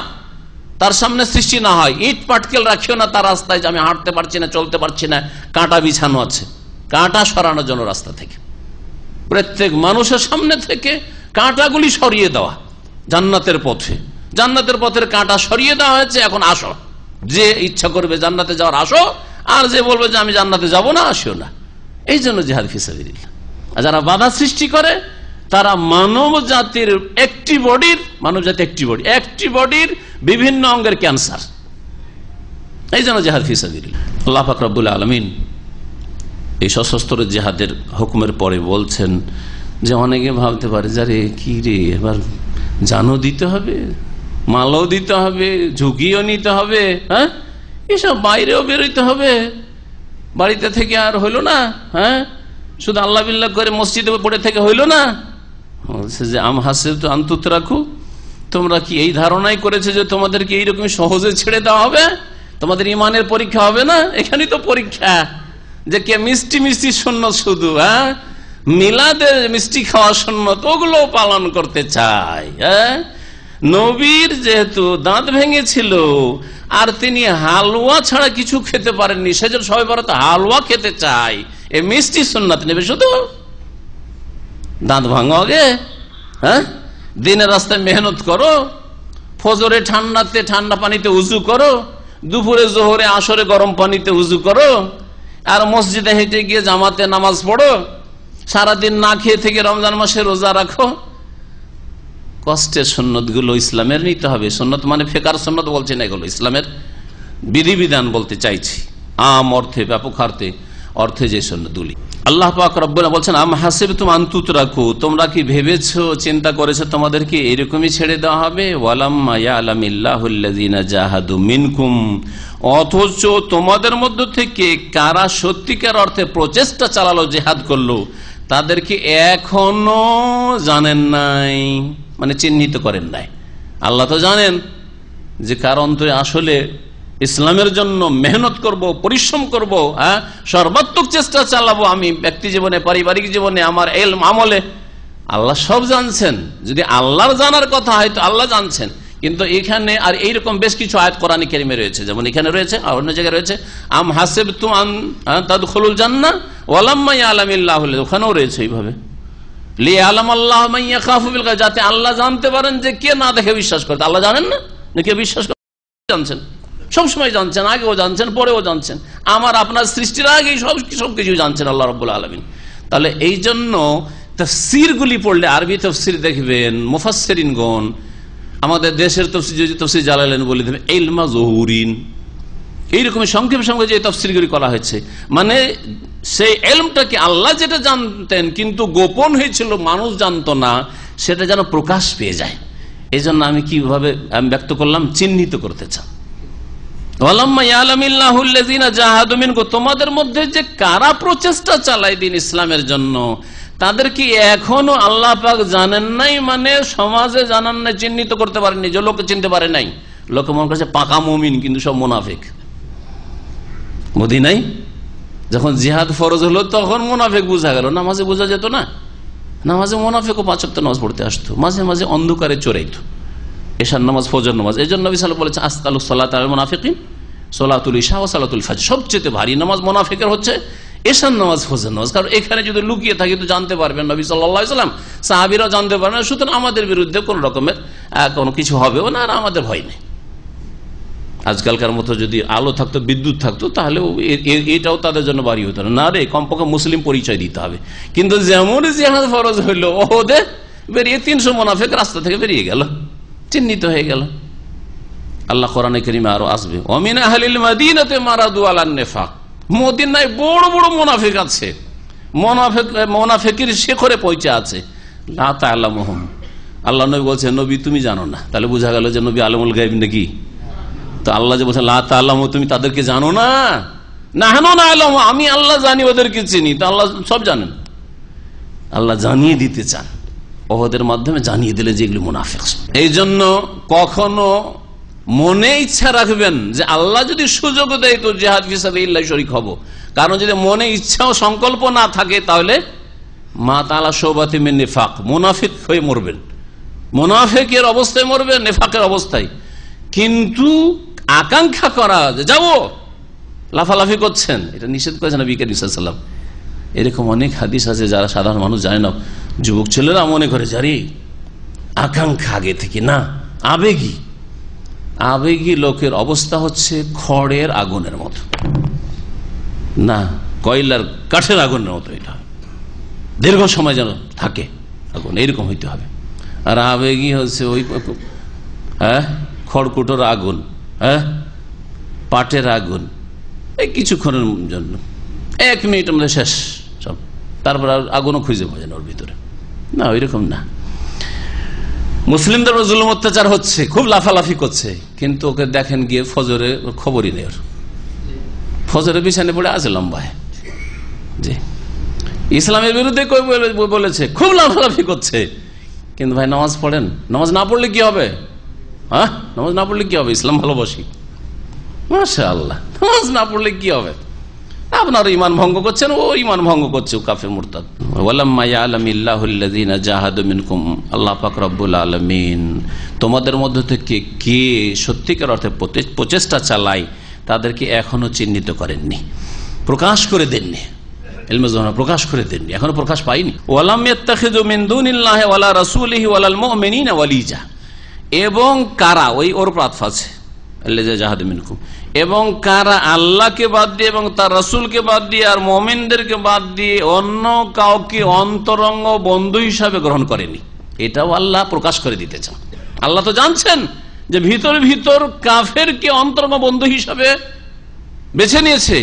তার সামনে সৃষ্টি না হয়। ইট পাটকেল রাখিও না তার রাস্তায়, যে আমি হাঁটতে পারছি না, চলতে পারছি না, কাঁটা বিছানো আছে। কাঁটা সরানোর জন্য রাস্তা থেকে, প্রত্যেক মানুষের সামনে থেকে কাঁটাগুলি সরিয়ে দেওয়া। জান্নাতের পথে, জান্নাতের পথের কাঁটা সরিয়ে দেওয়া হয়েছে। এখন আসো, যে ইচ্ছা করবে জান্নাতে যাওয়ার আসো, আর যে বলবে যে আমি জান্নাতে যাব না, আসিও না। এই জন্য জিহাদ ফি সাবিলিল্লাহ। আর যারা বাধা সৃষ্টি করে তারা মানব জাতির একটি বডির, মানব জাতি একটি বডির বিভিন্ন অঙ্গের ক্যান্সার। এই জন্য জিহাদ ফি সাবিলিল্লাহ। আল্লাহ পাক রব্বুল আলামিন এই সশস্ত্র জিহাদের হুকুমের পরে বলছেন যে অনেকে ভাবতে পারে যারে কি রে, এবার জানও দিতে হবে, মালও দিতে হবে, ঝুঁকিও নিতে হবে, হ্যাঁ, এসব বাইরেও বেরোইতে হবে, বাড়িতে থেকে আর হইল না, হ্যাঁ, শুধু আল্লাহ বিল্লাহ করে মসজিদে পড়ে থেকে হইল না। বলছে যে আম হাসিব তো আনতুত রাখু, তোমরা কি এই ধারণাই করেছে যে তোমাদেরকে এইরকম সহজে ছেড়ে দেওয়া হবে, তোমাদের ইমানের পরীক্ষা হবে না? এখানেই তো পরীক্ষা, যে কে মিষ্টি মিষ্টি সুন্নত, শুধু হ্যাঁ মিলাদের মিষ্টি খাওয়া সুন্নত, ওগুলো পালন করতে চায়। হ্যাঁ, নবীর যেহেতু দাঁত ভেঙেছিল আর তিনি হালুয়া ছাড়া কিছু খেতে পারেননি, সেজন্য সবাই বড় হালুয়া খেতে চায়, এই মিষ্টি সুন্নাত নেবে শুধু। দাঁত ভাঙো আগে, হ্যাঁ, দিনের রাস্তায় মেহনত করো, ফজরে ঠান্ডাতে ঠান্ডা পানিতে উজু করো, দুপুরে জোহরে আসরে গরম পানিতে উজু করো, আর মসজিদে হেঁটে গিয়ে জামাতে নামাজ পড়ো, সারাদিন না খেয়ে থেকে রমজান মাসে রোজা রাখো। কষ্টের সুন্নত গুলো ইসলামের নিতে হবে। সুন্নত মানে ফেকার সুন্নত বলছে না, এগুলো ইসলামের বিধিবিধান বলতে চাইছি, আম অর্থে, ব্যাপক অর্থে যে সুন্নতগুলি। আল্লাহ পাক রব্বুল বলছেন আম হাসিবতুম আন তুতরাকু, তোমরা কি ভেবেছো, চিন্তা করেছো তোমাদেরকে এরকমই ছেড়ে দেওয়া হবে? ওয়ালাম্মা ইয়ালামিল্লাহুল্লাযিনা জাহাদু মিনকুম, অথচ তোমাদের মধ্য থেকে কারা সত্যিকার অর্থে প্রচেষ্টা চালালো, জিহাদ করলো, তাদেরকে এখনো জানেন নাই, মানে চিহ্নিত করেন নাই। আল্লাহ তো জানেন যে কার অন্তরে আসলে ইসলামের জন্য মেহনত করব, পরিশ্রম করব, হ্যাঁ, সর্বাত্মক চেষ্টা চালাবো আমি ব্যক্তি জীবনে, পারিবারিক জীবনে, আমার ইলম আমলে। আল্লাহ সব জানছেন। যদি আল্লাহর জানার কথা হয় তো আল্লাহ জানছেন, কিন্তু এখানে আর এইরকম বেশ কিছু আয়াত কোরআনে কারিমে রয়েছে, যেমন এখানে রয়েছে আর অন্য জায়গায় রয়েছে আম হাসিবতুম আন তাদখুলুল জান্নাহ ওয়ালাম্মা ইয়ালামিল্লাহু, ওখানেও রয়েছে এইভাবে লিয়ালাম আল্লাহু মান ইয়াখাফু বিল গায়ব, যাতে আল্লাহ জানতে পারেন যে কে না দেখে বিশ্বাস করে। আল্লাহ জানেন না, কে বিশ্বাস করে জানছেন, সবসময় জানছেন, আগেও জানছেন, পরেও জানছেন, আমার আপনার সৃষ্টির আগেই সবকিছু জানছেন আল্লাহ রাব্বুল আলামিন। তাহলে এই জন্য তাফসীরগুলি পড়লে, আরবি তাফসীর দেখবেন, মুফাসসিরিনগণ আমাদের দেশের তাফসীর জালালাইন বলে দেবেন ইলমা যুহুরিন, এইরকম সংক্ষেপে যে তাফসীরগুলি করা হয়েছে, মানে সেই ইলমটাকে আল্লাহ যেটা জানতেন কিন্তু গোপন হয়েছিল, মানুষ জানতো না, সেটা যেন প্রকাশ পেয়ে যায়। এই জন্য আমি কিভাবে ব্যক্ত করলাম, চিহ্নিত করতে চান। তোমাদের মধ্যে যে কারা প্রচেষ্টা চালায় দিন ইসলামের জন্য, তাদের কি এখনো আল্লাহ পাক জানেন নাই, মানে সমাজে জানান নাই, চিহ্নিত করতে পারেননি, যে লোকে চিনতে পারে নাই। লোকে মনে করছে পাকা মুমিন, কিন্তু সব মুনাফিক। মদিনায় যখন জিহাদ ফরজ হলো তখন মুনাফিক বোঝা গেল, নামাজে বোঝা যেত না। নামাজে মুনাফিক ও 5 ওয়াক্ত নামাজ পড়তে আসতো, মাঝে মাঝে অন্ধকারে চড়াইতো, এশার নামাজ, ফজর নামাজ। এই জন্য নবী সাল্লাল্লাহু আলাইহি ওয়াসাল্লাম বলেছে আসকালুস সালাত আলাল মুনাফিকিন সালাতুল ইশা ওয়া সালাতুল ফজর। সবচেয়ে ভারী নামাজ মুনাফিকের হচ্ছে এশার নামাজ, ফজর নামাজ। কারণ এখানে যদি লুকিয়ে থাকি তো জানতে পারবেন নবী সাল্লাল্লাহু আলাইহি ওয়াসাল্লাম, সাহাবীরাও জানতে পারবেন না। সুতরাং আমাদের বিরুদ্ধে কোন রকমের কোনো কিছু হবেও না, আর আমাদের ভয় নেই। আজকালকার মতো যদি আলো থাকতো, বিদ্যুৎ থাকতো, তাহলে এটাও তাদের জন্য বাড়ি হতো না রে, কমপক্ষে মুসলিম পরিচয় দিতে হবে। কিন্তু যেমন জিহাদ ফরজ হইলো, ওদের বেরিয়ে 300 মুনাফিক রাস্তা থেকে বেরিয়ে গেল, চিহ্নিত হয়ে গেল। আল্লাহ কোরআনে কারীমে আরো আসবে, ওয়ামিন আহলিল মাদিনাতি মারাদু আলান নিফাক। মদিনায় বড় বড় মুনাফিক আছে, মুনাফিকের শিখরে পৌঁছে আছে। লা তা'লামুহুম, আল্লাহ নবী বলছেন নবী তুমি জানো না। তাহলে বোঝা গেল যে নবী আলিমুল গায়ব নাকি? তো আল্লাহ যে বলছেন লা তা'লামু, তুমি তাদেরকে জানো না। নাহনু না'লামু, আমি আল্লাহ জানি, ওদেরকে চিনি। তো আল্লাহ সব জানেন, আল্লাহ জানিয়ে দিতে চান, ওদের মাধ্যমে জানিয়ে দিলে যে এগুলো মুনাফিক। এই জন্য কখনো মনে ইচ্ছা রাখবেন যে আল্লাহ যদি সুযোগ দেয় তো জিহাদ ফি সাবিলিল্লাহ শরীক হব। কারণ যদি মনে ইচ্ছা ও সংকল্প না থাকে, তাহলে মা তাআলা শোবাতি মিন নিফাক, মুনাফিক হয়ে মরবেন, মুনাফিকের অবস্থায় মরবেন, নিফাকের অবস্থায়। কিন্তু আকাঙ্ক্ষা করা যে যাবো, লাফালাফি করছেন, এটা নিষেধ করেছেন নবী করিম সাল্লাল্লাহু আলাইহি ওয়াসাল্লাম। এরকম অনেক হাদিস আছে যারা সাধারণ মানুষ জানে না, যুবক ছেলেরা মনে করে জারি আকাঙ্ক্ষা আগে থেকে না, আবেগী। আবেগী লোকের অবস্থা হচ্ছে খড়ের আগুনের মতো, না কয়লার কাঠের আগুনের মতো। এটা দীর্ঘ সময় যেন থাকে আগুন, এইরকম হইতে হবে। আর আবেগী হচ্ছে ওই খড়কুটোর আগুন, পাটের আগুন, এই কিছুক্ষণের জন্য, 1 মিনিটের মধ্যে শেষ সব, তারপর আগুনও খুঁজে পাওয়া যায় না ওর ভিতরে। না, ওইরকম না। মুসলিমদের জুলুম অত্যাচার হচ্ছে, খুব লাফালাফি করছে, কিন্তু ওকে দেখেন গিয়ে ফজরে খবরই নেই, ওর ফজরে বিছানে পড়ে আছে লম্বায়। জি, ইসলামের বিরুদ্ধে কই বলেছে, খুব লাফালাফি করছে, কিন্তু ভাই নামাজ পড়েন। নামাজ না পড়লে কি হবে? নামাজ না পড়লে কি হবে? ইসলাম ভালোবাসি, মাশাআল্লাহ। নামাজ না পড়লে কি হবে? আপনার ঈমান ভঙ্গ করছেন, ও ঈমান ভঙ্গ করছে, ও কাফের মুরতাদ। ওয়ালাম্মা ইয়ালামিল্লাহুল্লাযীনা জাহাদু মিনকুম, আল্লাহ পাক রব্বুল আলামিন তোমাদের মধ্য থেকে কে সত্যিকার অর্থে প্রচেষ্টা চালায় তাদেরকে এখনো চিহ্নিত করেননি, প্রকাশ করে দেননি, ইলমে যুহর প্রকাশ করে দেননি, এখনো প্রকাশ পাইনি। ওয়ালাম ইয়াত্তাখিযু মিন দুনিল্লাহি ওয়ালা রাসূলিহি ওয়ালাল মুমিনিনা ওয়ালিজা, এবং কারা, ওই ওর প্রার্থ আছে আল্লাযী জাহাদু মিনকুম, এবং কারা আল্লাহকে বাদ দিয়ে এবং তার রাসূলকে বাদ দিয়ে আর মুমিনদেরকে বাদ দিয়ে অন্য কাউকে অন্তরঙ্গ বন্ধু হিসাবে গ্রহণ করেনি, এটাও আল্লাহ প্রকাশ করে দিতে চান। আল্লাহ তো জানছেন যে ভিতর ভিতর কাফেরকে অন্তরঙ্গ বন্ধু হিসাবে বেছে নিয়েছে।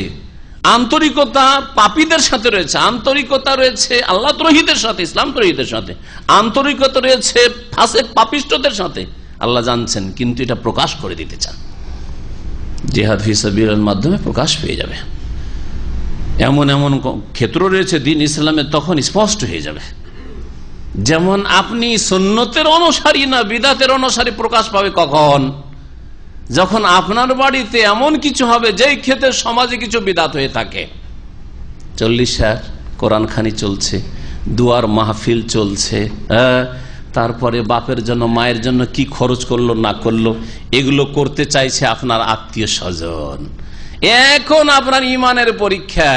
আন্তরিকতা পাপীদের সাথে রয়েছে, আন্তরিকতা রয়েছে আল্লাহ দ্রোহীদের সাথে, ইসলাম দ্রোহীদের সাথে, আন্তরিকতা রয়েছে ফাসেক পাপিষ্ঠদের সাথে। আল্লাহ জানছেন, কিন্তু এটা প্রকাশ করে দিতে চান। জিহাদ ফি সাবিলিল্লাহর মাধ্যমে প্রকাশ পেয়ে যাবে। এমন এমন ক্ষেত্র রয়েছে দিন ইসলামের, তখন স্পষ্ট হয়ে যাবে। যেমন আপনি সুন্নতের অনুসারী না বিদআতের অনুসারী প্রকাশ পাবে কখন? যখন আপনার বাড়িতে এমন কিছু হবে যেই ক্ষেত্রে সমাজে কিছু বিদআত হয়ে থাকে। 40 কোরআন খানি চলছে, দুয়ার মাহফিল চলছে, তারপরে বাপের জন্য মায়ের জন্য কি খরচ করলো না করলো, এগুলো করতে চাইছে আপনার আত্মীয় স্বজন। এখন আপনার ইমানের পরীক্ষা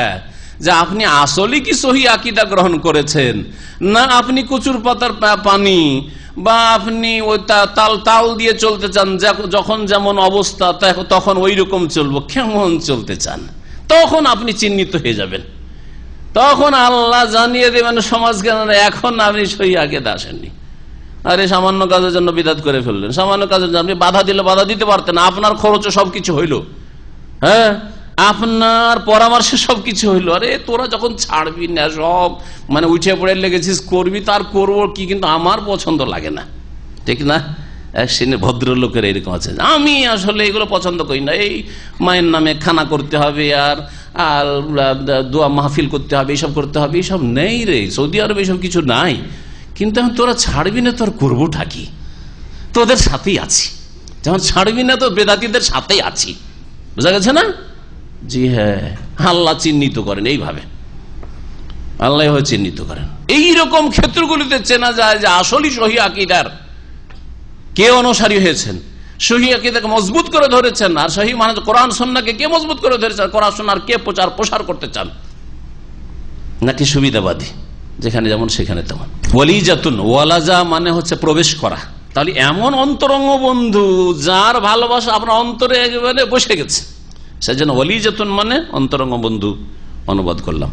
যে আপনি আসলে কি সহি আকীদা গ্রহণ করেছেন, না আপনি কচুর পাতার পানি, বা আপনি ওই তাল দিয়ে চলতে চান, যখন যেমন অবস্থা তখন ওই রকম চলবো, কেমন চলতে চান। তখন আপনি চিহ্নিত হয়ে যাবেন, তখন আল্লাহ জানিয়ে দেবেন সমাজকে, এখন আপনি সহি আকীদা আসেননি। আরে সামান্য কাজের জন্য বিদআত করে ফেললেন, সামান্য কাজের জন্য আপনি বাধা দিলে বাধা দিতে পারতেন, আপনার খরচে সবকিছু হইল। আপনার পরামর্শে সবকিছু হইলো, আরে তোরা যখন ছাড়বি না সব মানে উঠে পড়ে লেগেছিস, করবি তার করবো কি, কিন্তু আমার পছন্দ লাগে না, ঠিক না? এক শ্রেণীর ভদ্রলোকের এরকম আছে, আমি আসলে এগুলো পছন্দ করি না, এই মায়ের নামে খানা করতে হবে আর আর দোয়া মাহফিল করতে হবে, এইসব করতে হবে, এইসব নেই রে, সৌদি আরবে এইসব কিছু নাই, কিন্তু আমি তোরা ছাড়বি না তোর করবোটা কি, তোদের সাথেই আছি, যখন ছাড়বি না তো বেদাতীদের সাথেই আছি, বুঝা গেছে না? জি হ্যাঁ, আল্লাহ চিহ্নিত করেন এইভাবে, আল্লাহ চিহ্নিত করেন। এইরকম ক্ষেত্রগুলিতে চেনা যায় যে আসলে সহি আকীদার কে অনুসারী হয়েছেন, সহি আকীদাকে মজবুত করে ধরেছেন, আর সহি মানে কোরআন সুন্নাহকে কে মজবুত করে ধরেছেন, কোরআন সুন্নাহর কে প্রচার করতে চান, নাকি সুবিধাবাদী, যেখানে যেমন সেখানে তেমন। ওয়ালিজাতুন, ওয়ালাজা মানে হচ্ছে প্রবেশ করা, তাহলে এমন অন্তরঙ্গ বন্ধু যার ভালোবাসা আপনার অন্তরে একেবারে বসে গেছে, সেজন্য ওয়ালিজাতুন মানে অন্তরঙ্গ বন্ধু অনুবাদ করলাম।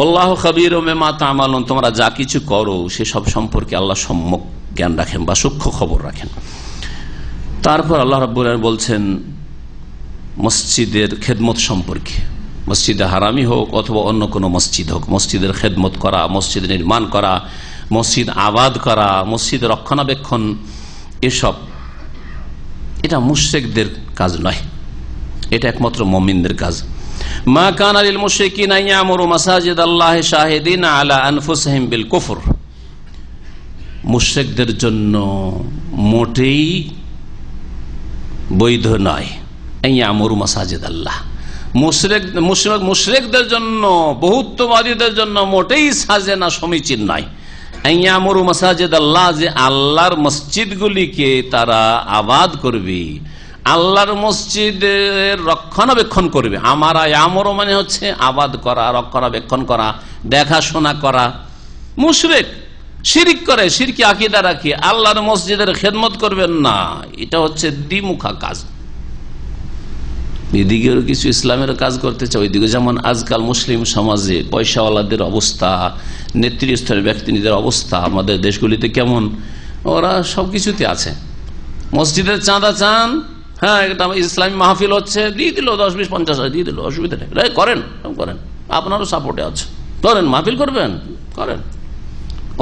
আল্লাহু খাবীরুম বিমা তা'মালুন, তোমরা যা কিছু করো সেসব সম্পর্কে আল্লাহ সম্যক জ্ঞান রাখেন বা সূক্ষ্ম খবর রাখেন। তারপর আল্লাহ রাব্বুল আলামিন বলছেন মসজিদের খেদমত সম্পর্কে, মসজিদে হারামি হোক অথবা অন্য কোনো মসজিদ হোক, মসজিদের খেদমত করা, মসজিদ নির্মাণ করা, মসজিদ আবাদ করা, মসজিদ রক্ষণাবেক্ষণ, এসব এটা মুশরিকদের কাজ নয়, এটা একমাত্র মুমিনদের কাজ। মা কানা লিল মুশরিকিনা ইয়ামুরু মাসাজিদাল্লাহি শাহিদিনা আলা আনফুসিহিম বিল কুফর, মুশরিকদের জন্য মোটেই বৈধ নয় ইয়ামুরু মাসাজিদাল্লাহ, মুশরিকদের জন্য, বহুত্ববাদীদের জন্য মোটেই সাজে না, সমীচীন নয়। ইয়ামুরু মাসাজিদাল্লাহ, যে আল্লাহর মসজিদগুলিকে তারা আবাদ করবে, আল্লাহর মসজিদের রক্ষণাবেক্ষণ করবে। আমারা ইয়ামুরু মানে হচ্ছে আবাদ করা, রক্ষণাবেক্ষণ করা, দেখাশোনা করা। মুশরিক শিরিক করে, শিরকি আকীদা রাখে, আল্লাহর মসজিদের খেদমত করবেন না, এটা হচ্ছে দ্বিমুখা কাজ। এদিকেও কিছু ইসলামের কাজ করতে চাই, ওইদিকে যেমন আজকাল মুসলিম সমাজে পয়সাওয়ালাদের অবস্থা, নেতৃস্থানীয় ব্যক্তিদের অবস্থা আমাদের দেশগুলিতে কেমন, ওরা সবকিছুতে আছে। মসজিদের চাঁদা চান, হ্যাঁ এটা ইসলামী মাহফিল হচ্ছে, দিয়ে দিল 10, 20, 50 দিয়ে দিল, অসুবিধা নেই, করেন করেন, আপনারও সাপোর্টে আছে, করেন, মাহফিল করবেন করেন,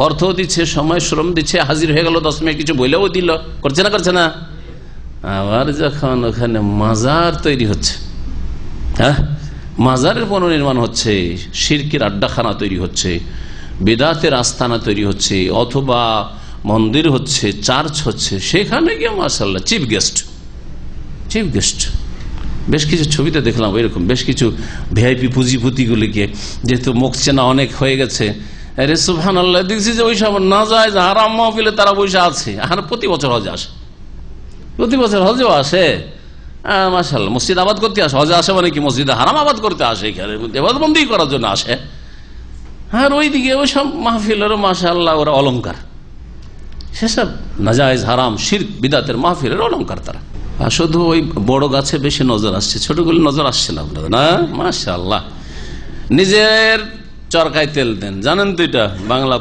অর্থ দিচ্ছে, সময় শ্রম দিচ্ছে, হাজির হয়ে গেল 10 মিনিট, কিছু বইলেও দিল, করছে না করছে না। আবার যখন ওখানে মাজার তৈরি হচ্ছে, হ্যাঁ মাজারের পুনর্নির্মাণ হচ্ছে, শিরকের আড্ডাখানা তৈরি হচ্ছে, বিদআতের আস্তানা তৈরি হচ্ছে, অথবা মন্দির হচ্ছে, চার্চ হচ্ছে, সেখানে গিয়ে মাশাআল্লাহ চিফ গেস্ট। বেশ কিছু ছবিতে দেখলাম এরকম, বেশ কিছু ভিআইপি পুঁজিপতিগুলিকে, যেহেতু মুখ চেনা অনেক হয়ে গেছে, আরে সুবহানাল্লাহ, দেখছি যে ওই সব না যায় হারাম মাহফিলে তারা বসে আছে, আর প্রতি বছর হজে আসে, প্রতি বছর হজেও আসে, মাশাআল্লাহ মসজিদ আবাদ করতে আসে, হজে আসে মানে কি মসজিদে হারাম আবাদ করতে আসে, এখানে ইবাদতবন্দি করার জন্য আসে। আর ওইদিকে ওই সব মাহফিলের মাশাআল্লাহ ওরা অলংকার, সেসব নাজায়েজ হারাম শিরক বিদআতের মাহফিলের অলংকার তারা। আর শুধু ওই বড় গাছে বেশি নজর আসছে, ছোটগুলি নজর আসছে না আপনাদের, না মাশাআল্লাহ। নিজের চরকায় তেল দেন, জানেন তো এটা বাংলা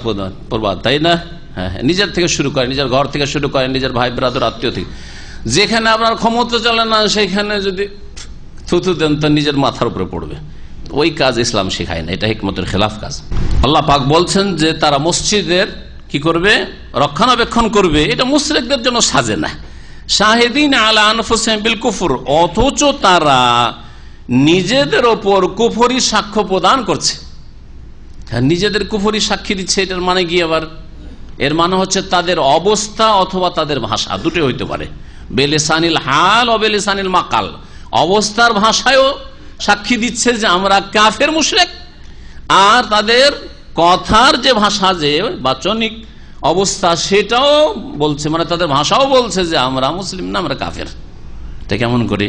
প্রবাদ, তাই না? হ্যাঁ, নিজের থেকে শুরু করেন, নিজের ঘর থেকে শুরু করেন, নিজের ভাই ব্রাদার আত্মীয় থেকে, যেখানে আপনার ক্ষমতা চলে না সেখানে যদি থুতু দেন তো নিজের মাথার উপরে পড়বে। ওই কাজ ইসলাম শেখায় না, এটা হিকমতের খেলাফ কাজ। আল্লাহ পাক বলছেন যে তারা মসজিদের কি করবে, রক্ষণাবেক্ষণ করবে, এটা মুশরিকদের জন্য সাজে না। শাহিদিন আলা আনফুসিহিম বিল কুফর, অথচ তারা নিজেদের ওপর কুফরি সাক্ষ্য প্রদান করছে, নিজেদের কুফরি সাক্ষী দিচ্ছে। এটার মানে কি আবার, এর মানে হচ্ছে তাদের অবস্থা অথবা তাদের ভাষা, দুটোই হইতে পারে, বেলিসানিল হাল ও বেলিসানিল মাকাল। অবস্থার ভাষায়ও সাক্ষী দিচ্ছে যে আমরা কাফের মুশরিক, আর তাদের কথার যে ভাষা, যে বাচনিক অবস্থা, সেটাও বলছে, মানে তাদের ভাষাও বলছে যে আমরা মুসলিম না, আমরা কাফের। এটা কেমন করে?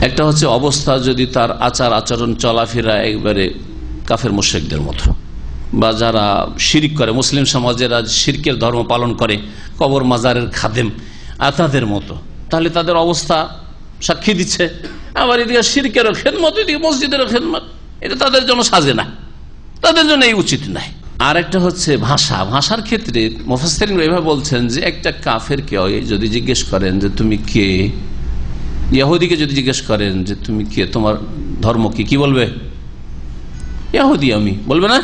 একটা হচ্ছে অবস্থা, যদি তার আচার আচরণ চলাফেরা একবারে কাফের মুশরিকদের মতো, বা যারা শিরক করে, মুসলিম সমাজেরা শিরকের ধর্ম পালন করে, কবর মাজারের খাদেম তাদের মতো, তাহলে তাদের অবস্থা সাক্ষী দিচ্ছে। আবার এদিকে শিরকেরও খেদমত, এদিকে মসজিদেরও খেদমত, এটা তাদের জন্য সাজে না, তাদের জন্য এই উচিত নাই। আর একটা হচ্ছে ভাষা, ভাষার ক্ষেত্রে মুফাসসিরিন এভাবে বলছেন যে একটা কাফেরকে যদি জিজ্ঞেস করেন যে তুমি কে, ইহুদিকে যদি জিজ্ঞেস করেন যে তুমি কে, তোমার ধর্ম কি বলবে? ইহুদি আমি বলবে না?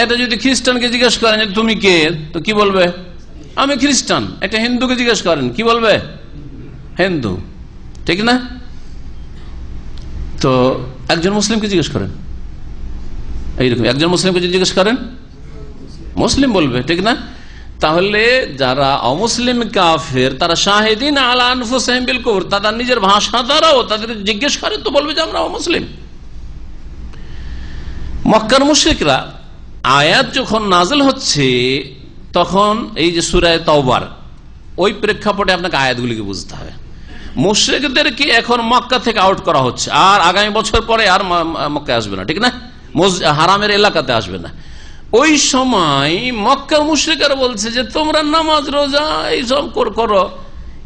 এটা যদি খ্রিস্টানকে জিজ্ঞেস করেন যে তুমি কে, তো কি বলবে? আমি খ্রিস্টান। একটা হিন্দুকে জিজ্ঞেস করেন কি বলবে? হিন্দু, ঠিক না? তো একজন মুসলিমকে জিজ্ঞেস করেন এইরকম, একজন মুসলিমকে যদি জিজ্ঞেস করেন মুসলিম বলবে, ঠিক না? তাহলে যারা অমুসলিম কাফের তারা শাহিদিন আলা আনফুসিহিম বিল কুফর, তারা নিজের ভাষা দ্বারাও তাদের জিজ্ঞেস করে তো বলবে যে আমরা অমুসলিম। মক্কার মুশরিকরা আয়াত যখন নাযিল হচ্ছে তখন এই যে সূরা তাওবার ওই প্রেক্ষাপটে আপনাকে আয়াতগুলিকে বুঝতে হবে। মুশরিকদেরকে এখন মক্কা থেকে আউট করা হচ্ছে, আর আগামী বছর পরে আর মক্কায় আসবে না, ঠিক না? হারামের এলাকাতে আসবে না। ওই সময় মক্কার মুশরিকরা বলছে যে তোমরা নামাজ রোজা এইসব করো,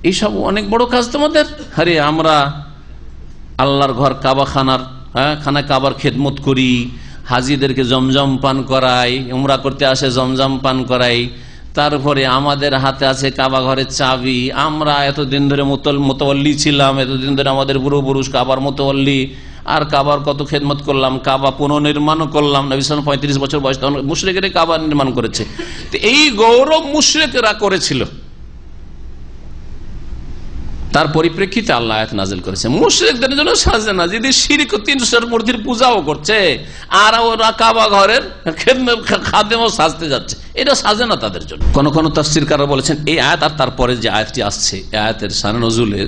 এইসব অনেক বড় কাজ তোমাদের। আরে আমরা আল্লাহর ঘর কাবা খানা কাবার খেদমত করি, হাজিদেরকে জমজম পান করাই, উমরা করতে আসে জমজম পান করাই, তারপরে আমাদের হাতে আছে কাবা ঘরের চাবি, আমরা এতদিন ধরে মোতাওয়াল্লি ছিলাম, এতদিন ধরে আমাদের পূর্বপুরুষ কাবার মোতাওয়াল্লি, আর কাবার কত খেদমত করলাম, কাবা পুনর্নির্মাণ করলাম। নবী সাল্লাল্লাহু আলাইহি ওয়াসাল্লাম 35 বছর বয়স তখন মুশরিকরা কাবা নির্মাণ করেছে। তো এই গৌরব মুশরিকরা করেছিল, তার পরিপ্রেক্ষিতে আল্লাহ আয়াত নাযিল করেছে। মুশরিকদের জন্য সাজে না, যদি শিরক 300 মূর্তির পূজাও করছে আর ওরা কাবা ঘরের খাদেমও সাজতে যাচ্ছে, এটা সাজে না তাদের জন্য। কোন কোন তাফসীরকাররা বলেছেন এই আয়াত আর তারপরে যে আয়াতটি আসছে এই আয়াতের শানে নজুলে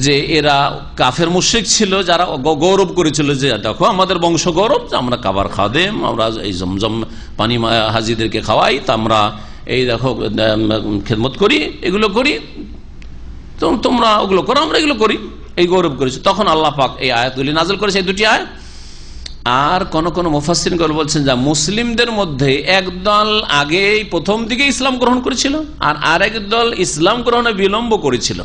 যে এরা কাফের মুশরিক ছিল যারা গৌরব করেছিল যে দেখো আমাদের বংশ গৌরব, আমরা কাবার খাদেম, আমরা এই জমজম পানি হাজিদেরকে খাওয়াই, তা আমরা এই দেখো খেদমত করি, এগুলো করি, তোমরা ওগুলো করো, আমরা এগুলো করি, এই গৌরব করেছি। তখন আল্লাহ পাক এই আয়াতগুলি নাযিল করেছে, এই দুটি আয়াত। আর কোন কোন মুফাসসিরগণ বলছেন যে মুসলিমদের মধ্যে একদল আগে প্রথম দিকে ইসলাম গ্রহণ করেছিল আর আরেক দল ইসলাম গ্রহণে বিলম্ব করেছিল।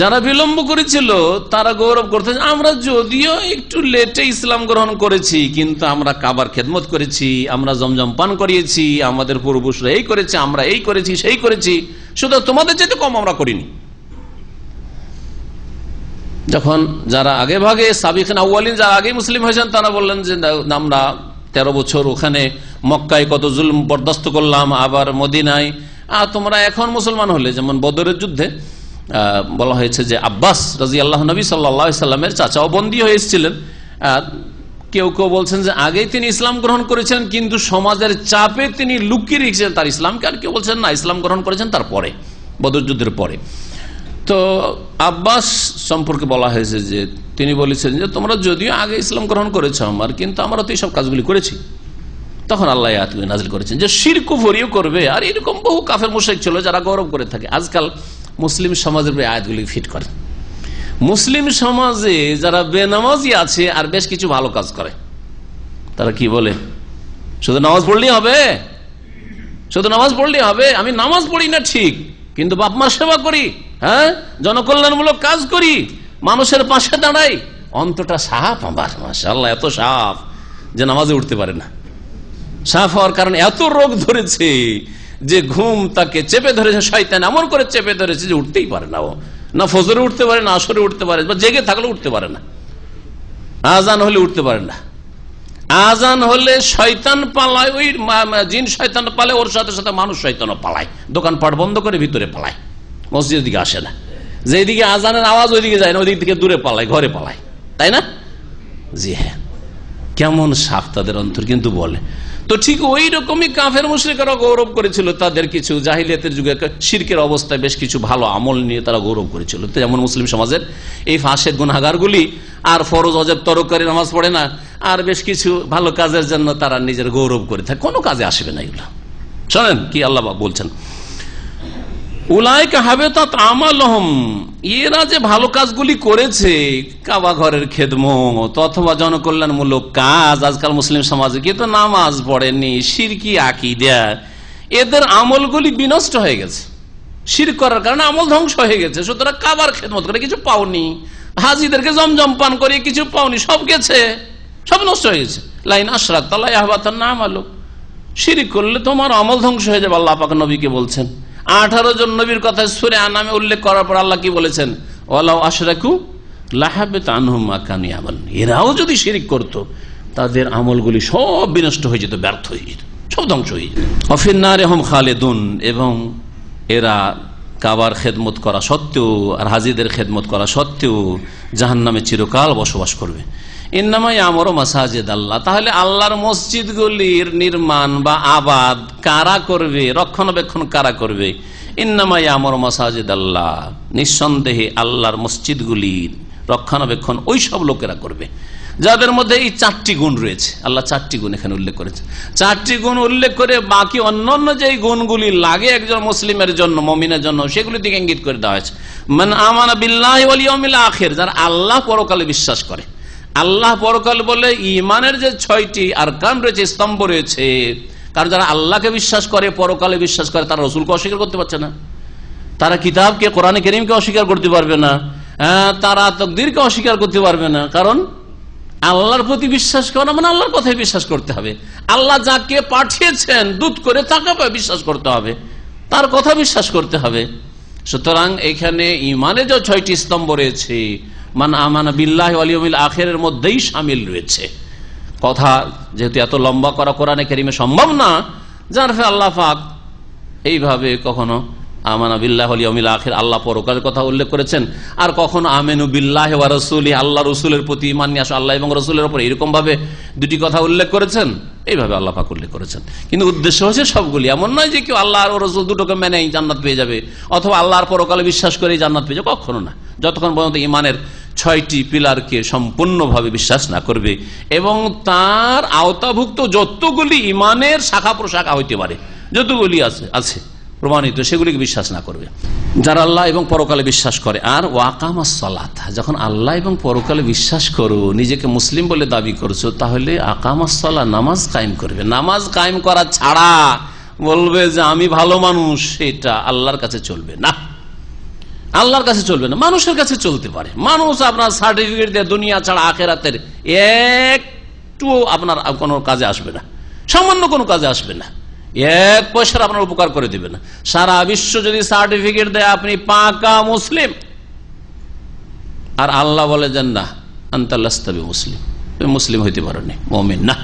যারা বিলম্ব করেছিল তারা গৌরব করতে আমরা যদিও একটু লেটে ইসলাম গ্রহণ করেছি, কিন্তু আমরা কাবার খেদমত করেছি, আমরা জমজম পান করিয়েছি, আমাদের পূর্বপুরুষরা এই করেছে, আমরা এই করেছি সেই করেছি, শুধু তোমাদের চাইতে কম আমরা করিনি। যখন যারা আগে ভাগে সাবিকিন আউয়ালিন যারা আগে মুসলিম হয়েছেন তারা বললেন যে আমরা 13 বছর ওখানে মক্কায় কত জুলম বরদাস্ত করলাম, আবার মদিনায়, আর তোমরা এখন মুসলমান হলে। যেমন বদরের যুদ্ধে বলা হয়েছে যে আব্বাস রাদিয়াল্লাহু নবী সাল্লাল্লাহু আলাইহি সাল্লামের চাচাও বন্দী হয়ে এসেছিলেন। কেউ কেউ বলছেন যে আগেই তিনি ইসলাম গ্রহণ করেছেন কিন্তু সমাজের চাপে তিনি লুকিয়ে রেখেছেন তার ইসলামকে, আর কেউ বলছেন না ইসলাম গ্রহণ করেছেন তারপরে, বদর যুদ্ধের পরে। তো আব্বাস সম্পর্কে বলা হয়েছে যে তিনি বলেছেন যে তোমরা যদিও আগে ইসলাম গ্রহণ করেছো আমার, কিন্তু আমরা তো এইসব কাজগুলি করেছি। তখন আল্লাহ আয়াতগুলি নাযিল করেছেন যে শিরক কুফরিও করবে। আর এরকম বহু কাফের মুশরিক ছিল যারা গৌরব করে থাকে। আজকাল মুসলিম সমাজের আয়াতগুলি ফিট করে। মুসলিম সমাজে যারা বেনামাজি আছে আর বেশ কিছু ভালো কাজ করে, তারা কি বলে শুধু নামাজ পড়লেই হবে, শুধু নামাজ পড়লেই হবে, আমি নামাজ পড়ি না ঠিক, কিন্তু বাপ মার সেবা করি, হ্যাঁ জনকল্যাণমূলক কাজ করি, মানুষের পাশে দাঁড়াই, অন্তটা সাফ আমার, মাশাআল্লাহ এত সাফ যে নামাজে উঠতে পারে না। সাফ হওয়ার কারণে এত রোগ ধরেছে যে ঘুম তাকে চেপে ধরেছে, শয়তান এমন করে চেপে ধরেছে যে উঠতেই পারে না। ও না ফজরে উঠতে পারে না আসরে উঠতে পারে, বা জেগে থাকলে উঠতে পারে না, আজান হলে উঠতে পারে না। আজান হলে শয়তান পালায়, ওই জিন শয়তান পালায়, ওর সাথে সাথে মানুষ শয়তানও পালায়, দোকানপাট বন্ধ করে ভিতরে পালায়, মসজিদের দিকে আসে না। যেদিকে আজানের আওয়াজ ওইদিকে যায় না, ওইদিক থেকে দূরে পালায়, ঘরে পালায়, তাই না? জি হ্যাঁ, কেমন সাফ তাদের অন্তর। কিন্তু বলে তো ঠিক ওই রকমই কাফের মুশরিকরা গৌরব করেছিল তাদের কিছু জাহিলিয়াতের যুগে শিরকের অবস্থায় বেশ কিছু ভালো আমল নিয়ে তারা গৌরব করেছিল। তো যেমন মুসলিম সমাজের এই ফাসেক গুনাহগারগুলি আর ফরজ অজেব তরকারি নামাজ পড়ে না, আর বেশ কিছু ভালো কাজের জন্য তারা নিজের গৌরব করে থাকে, কোনো কাজে আসবে না এগুলো। শোনেন কি আল্লাহ বলছেন, উলাইকা হাবিতাত আমালুহুম, এরা যে ভালো কাজগুলি করেছে, কাবা ঘরের খেদমত অথবা জনকল্যাণমূলক কাজ, আজকাল মুসলিম সমাজে কিন্তু নামাজ পড়েনি, শিরকি আকীদা, এদের আমলগুলি বিনষ্ট হয়ে গেছে। শিরক করার কারণে আমল ধ্বংস হয়ে গেছে। সুতরাং কাবার খেদমত করে কিছু পাওনি, হাজিদেরকে জমজম পান করে কিছু পাওনি, সব গেছে, সব নষ্ট হয়ে গেছে। লাইন আশরাকতা লা ইয়াহবাতান্না আমালুক, শিরক করলে তোমার আমল ধ্বংস হয়ে যাবে। আল্লাহ পাক নবীকে বলছেন, 18 জন নবীর কথা সূরা আনামে উল্লেখ করার পর আল্লাহ কি বলেছেন, ওয়ালাউ আশরাকু লাহাবিতা আনহুম মা কানু ইয়ামালুন, এরাও যদি শিরক করত তাদের আমলগুলি সব বিনষ্ট হয়ে যেত, ব্যর্থ হয়ে যেত, সব ধ্বংস হয়ে যেত। ওয়াফিন নারি হুম খালিদুন, এবং এরা কাবার খেদমত করা সত্ত্বেও আর হাজিদের খেদমত করা সত্ত্বেও জাহান্নামে চিরকাল বসবাস করবে। ইন্নামা ইয়ামুরু মাসাজিদ আল্লাহ, তাহলে আল্লাহর মসজিদগুলির নির্মাণ বা আবাদ কারা করবে, রক্ষণাবেক্ষণ কারা করবে? ইন্নামা ইয়ামুরু মাসাজিদ আল্লাহ, নিঃসন্দেহে আল্লাহর মসজিদগুলির রক্ষণাবেক্ষণ ওই সব লোকেরা করবে যাদের মধ্যে এই 4টি গুণ রয়েছে। আল্লাহ 4টি গুণ এখানে উল্লেখ করেছে। 4টি গুণ উল্লেখ করে বাকি অন্যান্য যে গুণগুলি লাগে একজন মুসলিমের জন্য, মুমিনের জন্য, সেগুলির দিকে ইঙ্গিত করে দেওয়া হয়েছে। মান আমানা বিল্লাহি ওয়াল ইয়াউমিল আখির, যারা আল্লাহ পরকালে বিশ্বাস করে। আল্লাহ পরকাল বলে ইমানের যে 6টি আরকান রয়েছে, স্তম্ভ রয়েছে, কারণ যারা আল্লাহকে বিশ্বাস করে, পরকালে বিশ্বাস করে, তারা রসুলকে অস্বীকার করতে পারছে না, তারা কিতাবকে, কোরআনে কারীমকে অস্বীকার করতে পারবে না, তারা তাকদীরকে অস্বীকার করতে পারবে না। কারণ আল্লাহর প্রতি বিশ্বাস করা মানে আল্লাহর কথায় বিশ্বাস করতে হবে। আল্লাহ যাকে পাঠিয়েছেন দূত করে তাকে বিশ্বাস করতে হবে, তার কথা বিশ্বাস করতে হবে। সুতরাং এখানে ইমানে যে 6টি স্তম্ভ রয়েছে, মান আমানা বিল্লাহি ওয়াল ইয়াউমিল আখিরের মধ্যেই শামিল রয়েছে। কথা যেহেতু এত লম্বা করা কোরআনে কারীমে সম্ভব না, যার ফলে আল্লাহ পাক এইভাবে কখনো আমানা বিল্লাহি ওয়াল ইয়াউমিল আখির, আল্লাহ পরকালের কথা উল্লেখ করেছেন, আর কখনো আমিনু বিল্লাহি ওয়া রাসূলিহি, আল্লাহ রসুলের প্রতি ঈমান নিয়ে আসো, আল্লাহ এবং রসুলের উপর এরকম ভাবে 2টি কথা উল্লেখ করেছেন। এইভাবে আল্লাহ পাক উল্লেখ করেছেন, কিন্তু উদ্দেশ্য হচ্ছে সবগুলি। এমন নয় যে কেউ আল্লাহ আর রসুল দুটোকে মেনেই জান্নাত পেয়ে যাবে, অথবা আল্লাহর পরকালে বিশ্বাস করেই জান্নাত পেয়ে যাবে, কখনো না। যতক্ষণ পর্যন্ত ইমানের 6টি পিলারকে সম্পূর্ণভাবে বিশ্বাস না করবে এবং তার আওতাভুক্ত যতগুলি ইমানের শাখা প্রশাখা হইতে পারে, যতগুলি আছে প্রমাণিত, সেগুলিকে বিশ্বাস না করবে। যারা আল্লাহ এবং পরকালে বিশ্বাস করে। আর ওয়াকামাস সালাত, যখন আল্লাহ এবং পরকালে বিশ্বাস করো, নিজেকে মুসলিম বলে দাবি করছো, তাহলে আকামাস সালাত, নামাজ কায়েম করবে। নামাজ কায়েম করা ছাড়া বলবে যে আমি ভালো মানুষ, এটা আল্লাহর কাছে চলবে না, আল্লাহর কাছে চলবে না। মানুষের কাছে চলতে পারে। মানুষ আপনার সার্টিফিকেট দিয়ে দুনিয়া ছাড়া আখেরাতের একটু আপনার কোনো কাজে আসবে না, সামান্য কোনো কাজে আসবে না, 1 পয়সার আপনার উপকার করে দিবে না। সারা বিশ্ব যদি সার্টিফিকেট দেয় আপনি পাকা মুসলিম, আর আল্লাহ বলে দেন না আনতা লাস্তা বিমুসলিম, তুমি মুসলিম হইতে পারোনি, মুমিন না,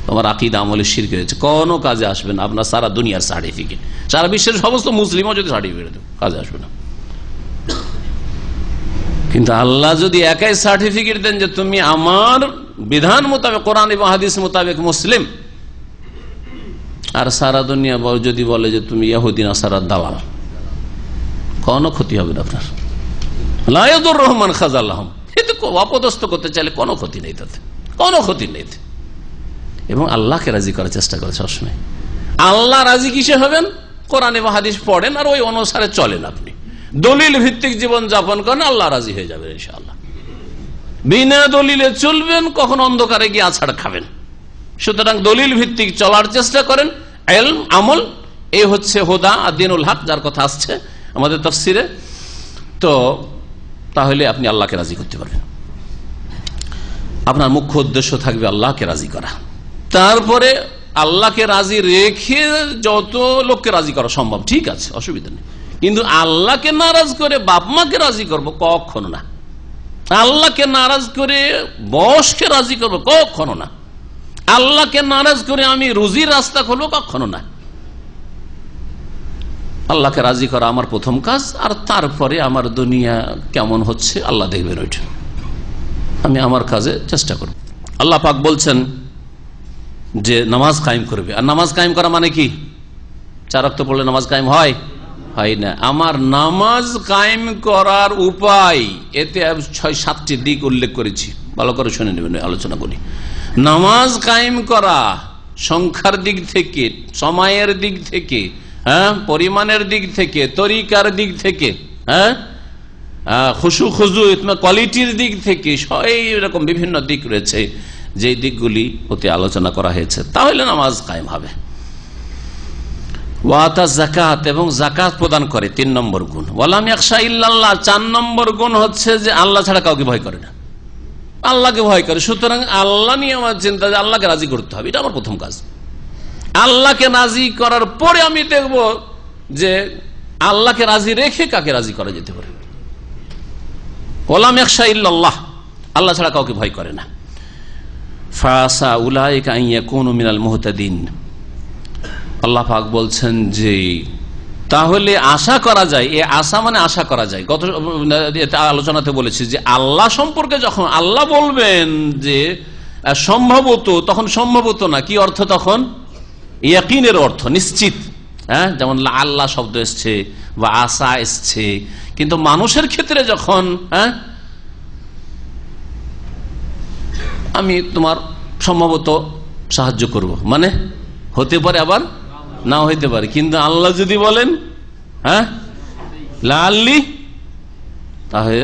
তোমার আকীদা আমলে শিরক রয়েছে, কোনো কাজে আসবে না আপনার সারা দুনিয়ার সার্টিফিকেট। সারা বিশ্বের সমস্ত মুসলিমও যদি সার্টিফিকেট দেয়, কাজে আসবে না। কিন্তু আল্লাহ যদি একাই সার্টিফিকেট দেন যে তুমি আমার বিধান মোতাবেক, কোরআন এবং হাদিস মোতাবেক মুসলিম, আর সারা দুনিয়া যদি বলে যে তুমি ইহুদি নাসারার দালাল, কোনো ক্ষতি হবে না আপনার। লা ইয়াদুর রহমান খাযালাহুম, এতে অপদস্থ করতে চাইলে কোনো ক্ষতি নেই, তাতে কোনো ক্ষতি নেই। এবং আল্লাহকে রাজি করার চেষ্টা করে সবসময়। আল্লাহ রাজি কিসে হবেন? কোরআন এবং হাদিস পড়েন আর ওই অনুসারে চলেন। আপনি দলিল ভিত্তিক জীবন যাপন করেন, আল্লাহ রাজি হয়ে যাবেন ইনশাআল্লাহ। বিনা দলিলে চলবেন, কখন অন্ধকারে গিয়ে আছাড় খাবেন। সুতরাং দলিল ভিত্তিক চলার চেষ্টা করেন, ইলম আমল, এই হচ্ছে হুদা আদ-দীনুল হক, যার কথা আসছে আমাদের তাফসিরে। তো তাহলে আপনি আল্লাহকে রাজি করতে পারবেন। আপনার মুখ্য উদ্দেশ্য থাকবে আল্লাহকে রাজি করা। তারপরে আল্লাহকে রাজি রেখে যত লোককে রাজি করা সম্ভব, ঠিক আছে, অসুবিধা নেই। কিন্তু আল্লাহকে নারাজ করে বাপ মাকে রাজি করবো, কখনো না। আল্লাহকে নারাজ করে বসকে রাজি করবো, কখনো না। আল্লাহকে নারাজ করে আমি রুজির রাস্তা খুলবো, কখনো না। আল্লাহকে রাজি করা আমার প্রথম কাজ, আর তারপরে আমার দুনিয়া কেমন হচ্ছে আল্লাহ দেখবেন, ওইটা আমি আমার কাজে চেষ্টা করব। আল্লাহ পাক বলছেন যে নামাজ কায়েম করবে। আর নামাজ কায়েম করা মানে কি? 4 ওয়াক্ত পড়লে নামাজ কায়েম হয় না। আমার নামাজ কায়েম করার উপায়, এতে 6-7টি দিক উল্লেখ করেছি, ভালো করে শুনে নেবেন আলোচনা করি। নামাজ কায়েম করা সংখ্যার দিক থেকে, সময়ের দিক থেকে, পরিমাণের দিক থেকে, তরিকার দিক থেকে, খুশু খুজু কোয়ালিটির দিক থেকে, এরকম বিভিন্ন দিক রয়েছে, যে দিকগুলি অতি আলোচনা করা হয়েছে। তাহলে নামাজ কায়েম হবে। ওয়াতা যাকাত, এবং যাকাত প্রদান করে, 3 নম্বর গুণ। ওয়ালাম ইয়াখশা ইল্লাল্লাহ, 4 নম্বর গুণ হচ্ছে যে আল্লাহ ছাড়া কাউকে ভয় করে না, আল্লাহকে ভয় করে। সুতরাং আল্লাহ নিয়ে আমার চিন্তা যে আল্লাহকে রাজি করতে হবে, এটা আমার প্রথম কাজ। আল্লাহকে রাজি করার পরে আমি দেখব যে আল্লাহকে রাজি রেখে কাকে রাজি করা যেতে পারে। ওয়ালাম ইয়াখশা ইল্লাল্লাহ, আল্লাহ ছাড়া কাউকে ভয় করে না। ফাসা উলাইকা আন ইয়াকুনু মিনাল মুহতাদিন, আল্লাহ পাক বলছেন যে তাহলে আশা করা যায়, এ আশা মানে আশা করা যায়। গত আলোচনাতে বলেছি যে আল্লাহ সম্পর্কে যখন আল্লাহ বলবেন যে সম্ভবত, তখন সম্ভবত না, কি অর্থ তখন? ইয়াকিনের অর্থ, নিশ্চিত। হ্যাঁ, যেমন আল্লাহ শব্দ এসছে বা আশা এসছে। কিন্তু মানুষের ক্ষেত্রে যখন আমি তোমার সম্ভবত সাহায্য করব, মানে হতে পারে আবার নাও হইতে পারে। কিন্তু আল্লাহ যদি বলেন লাআল্লি, তাহলে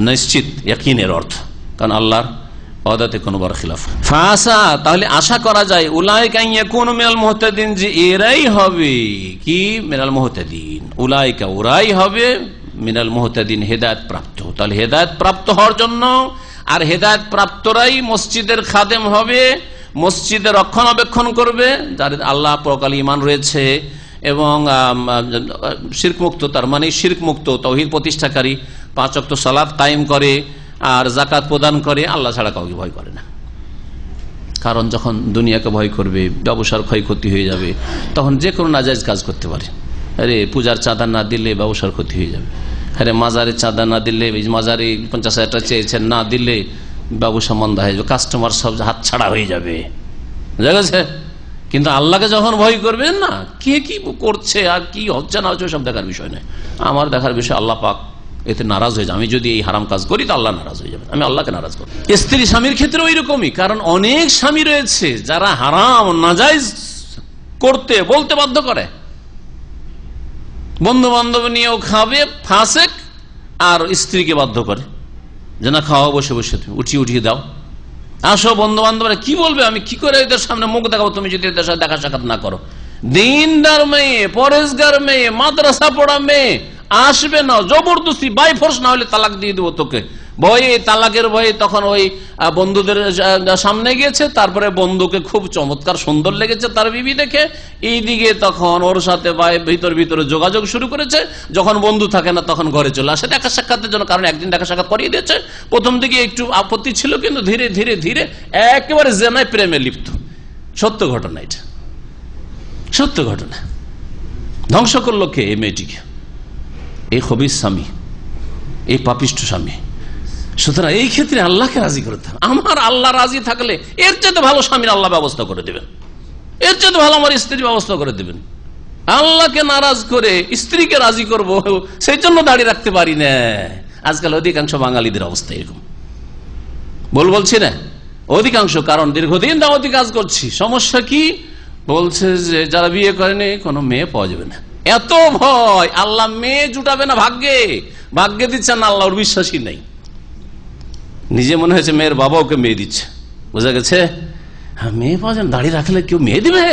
নিশ্চিত, ইয়াকিনের অর্থ, কারণ আল্লাহর ওয়াদাতে কোনো বার খিলাফ। ফাসা, তাহলে আশা করা যায়, উলাইকা ইয়াকুনু মিনাল মুহতাদিন, যে এরাই হবে কি মিনাল মুহতাদিন, উলাইকা ওরাই হবে মিনাল মুহতাদিন, হেদায়েত প্রাপ্ত। তাহলে হেদায়েত প্রাপ্ত হওয়ার জন্য, আর হেদায়েত প্রাপ্তরাই মসজিদের খাদেম হবে, মসজিদের রক্ষণাবেক্ষণ করবে, যার আল্লাহ পরকাল ঈমান রয়েছে এবং শিরক মুক্ত, তার মানে শিরক মুক্ত, তাওহীদ প্রতিষ্ঠাকারী, 5 ওয়াক্ত সালাত কায়েম করে আর যাকাত প্রদান করে, আল্লাহ ছাড়া কাউকে ভয় করে না। কারণ যখন দুনিয়াকে ভয় করবে, ব্যবসার ক্ষয়ক্ষতি হয়ে যাবে, তখন যে কোনো নাজায়েজ কাজ করতে পারে। আরে পূজার চাঁদা না দিলে ব্যবসার ক্ষতি হয়ে যাবে, আরে মাজারের চাঁদা না দিলে, মাজারে 50,000 টাকা চেয়েছেন, না দিলে ব্যবসা মন্দা হয়ে যাবে, কাস্টমার সব হাত ছাড়া হয়ে যাবে, বুঝা গেছে? কিন্তু আল্লাহকে যখন ভয় করবেন না, কে কি করছে আর কি হচ্ছে না হচ্ছে সব দেখার বিষয় নয়। আমার দেখার বিষয় আল্লাহ পাক এতে নারাজ হয়ে যাবে। আমি যদি এই হারাম কাজ করি তো আল্লাহ নারাজ হয়ে যাবে, আমি আল্লাহকে নারাজ করব। স্ত্রী স্বামীর ক্ষেত্রে ওই রকমই, কারণ অনেক স্বামী রয়েছে যারা হারাম নাজায়েজ করতে বলতে বাধ্য করে। বন্ধু বান্ধব নিয়েও খাবে, ফাসেক, আর স্ত্রীকে বাধ্য করে যে না খাওয়া, বসে বসে তুমি উঠিয়ে দাও, আসো। বন্ধু বান্ধবরা কি বলবে, আমি কি করে এদের সামনে মুখ দেখাবো তুমি যদি এদের সাথে দেখা সাক্ষাৎ না করো। দিনদার মেয়ে, পরেশগার মেয়ে, মাদ্রাসা পড়া মেয়ে আসবে না, জবরদস্তি বাই ফোর্স, না হলে তালাক দিয়ে দেবো তোকে, ভয়ে, তালাকের ভয়ে। তখন ওই বন্ধুদের সামনে গিয়েছে, তারপরে বন্ধুকে খুব চমৎকার সুন্দর লেগেছে তার বিবি দেখে, এইদিকে তখন ওর সাথে ভিতরে যোগাযোগ শুরু করেছে। যখন বন্ধু থাকে না তখন ঘরে চলে আসে দেখা সাক্ষাতের জন্য, কারণ একদিন দেখা সাক্ষাৎ করিয়ে দিয়েছে। প্রথম দিকে একটু আপত্তি ছিল, কিন্তু ধীরে ধীরে ধীরে একেবারে জেনায় প্রেমে লিপ্ত। সত্য ঘটনা, এটা সত্য ঘটনা। ধ্বংস করলো কে? এই মেয়েটিকে, এই খবিস স্বামী, এই পাপিষ্ঠ স্বামী। সুতরাং এই ক্ষেত্রে আল্লাহকে রাজি করতে হবে। আমার আল্লাহ রাজি থাকলে এর চেয়ে ভালো স্বামীর আল্লাহ ব্যবস্থা করে দেবেন, এর চেয়ে ভালো আমার স্ত্রীর ব্যবস্থা করে দেবেন। আল্লাহকে নারাজ করে স্ত্রীকে রাজি করব, সেই জন্য দাঁড়িয়ে রাখতে পারি না। আজকাল অধিকাংশ বাঙালিদের অবস্থা এরকম, বলছি না অধিকাংশ, কারণ দীর্ঘদিন দাওয়াতি কাজ করছি। সমস্যা কি? বলছে যে যারা বিয়ে করেনি কোনো মেয়ে পাওয়া যাবে না, এত ভয়। আল্লাহ মেয়ে জুটাবে না, ভাগ্যে দিচ্ছেন না, আল্লাহর বিশ্বাসই নেই। নিজে মনে হয়েছে মেয়ের বাবা ওকে মেয়ে দিচ্ছে, বোঝা গেছে? হ্যাঁ, মেয়ে পাওয়া যান, দাঁড়িয়ে রাখলে কেউ মেয়ে দিবে?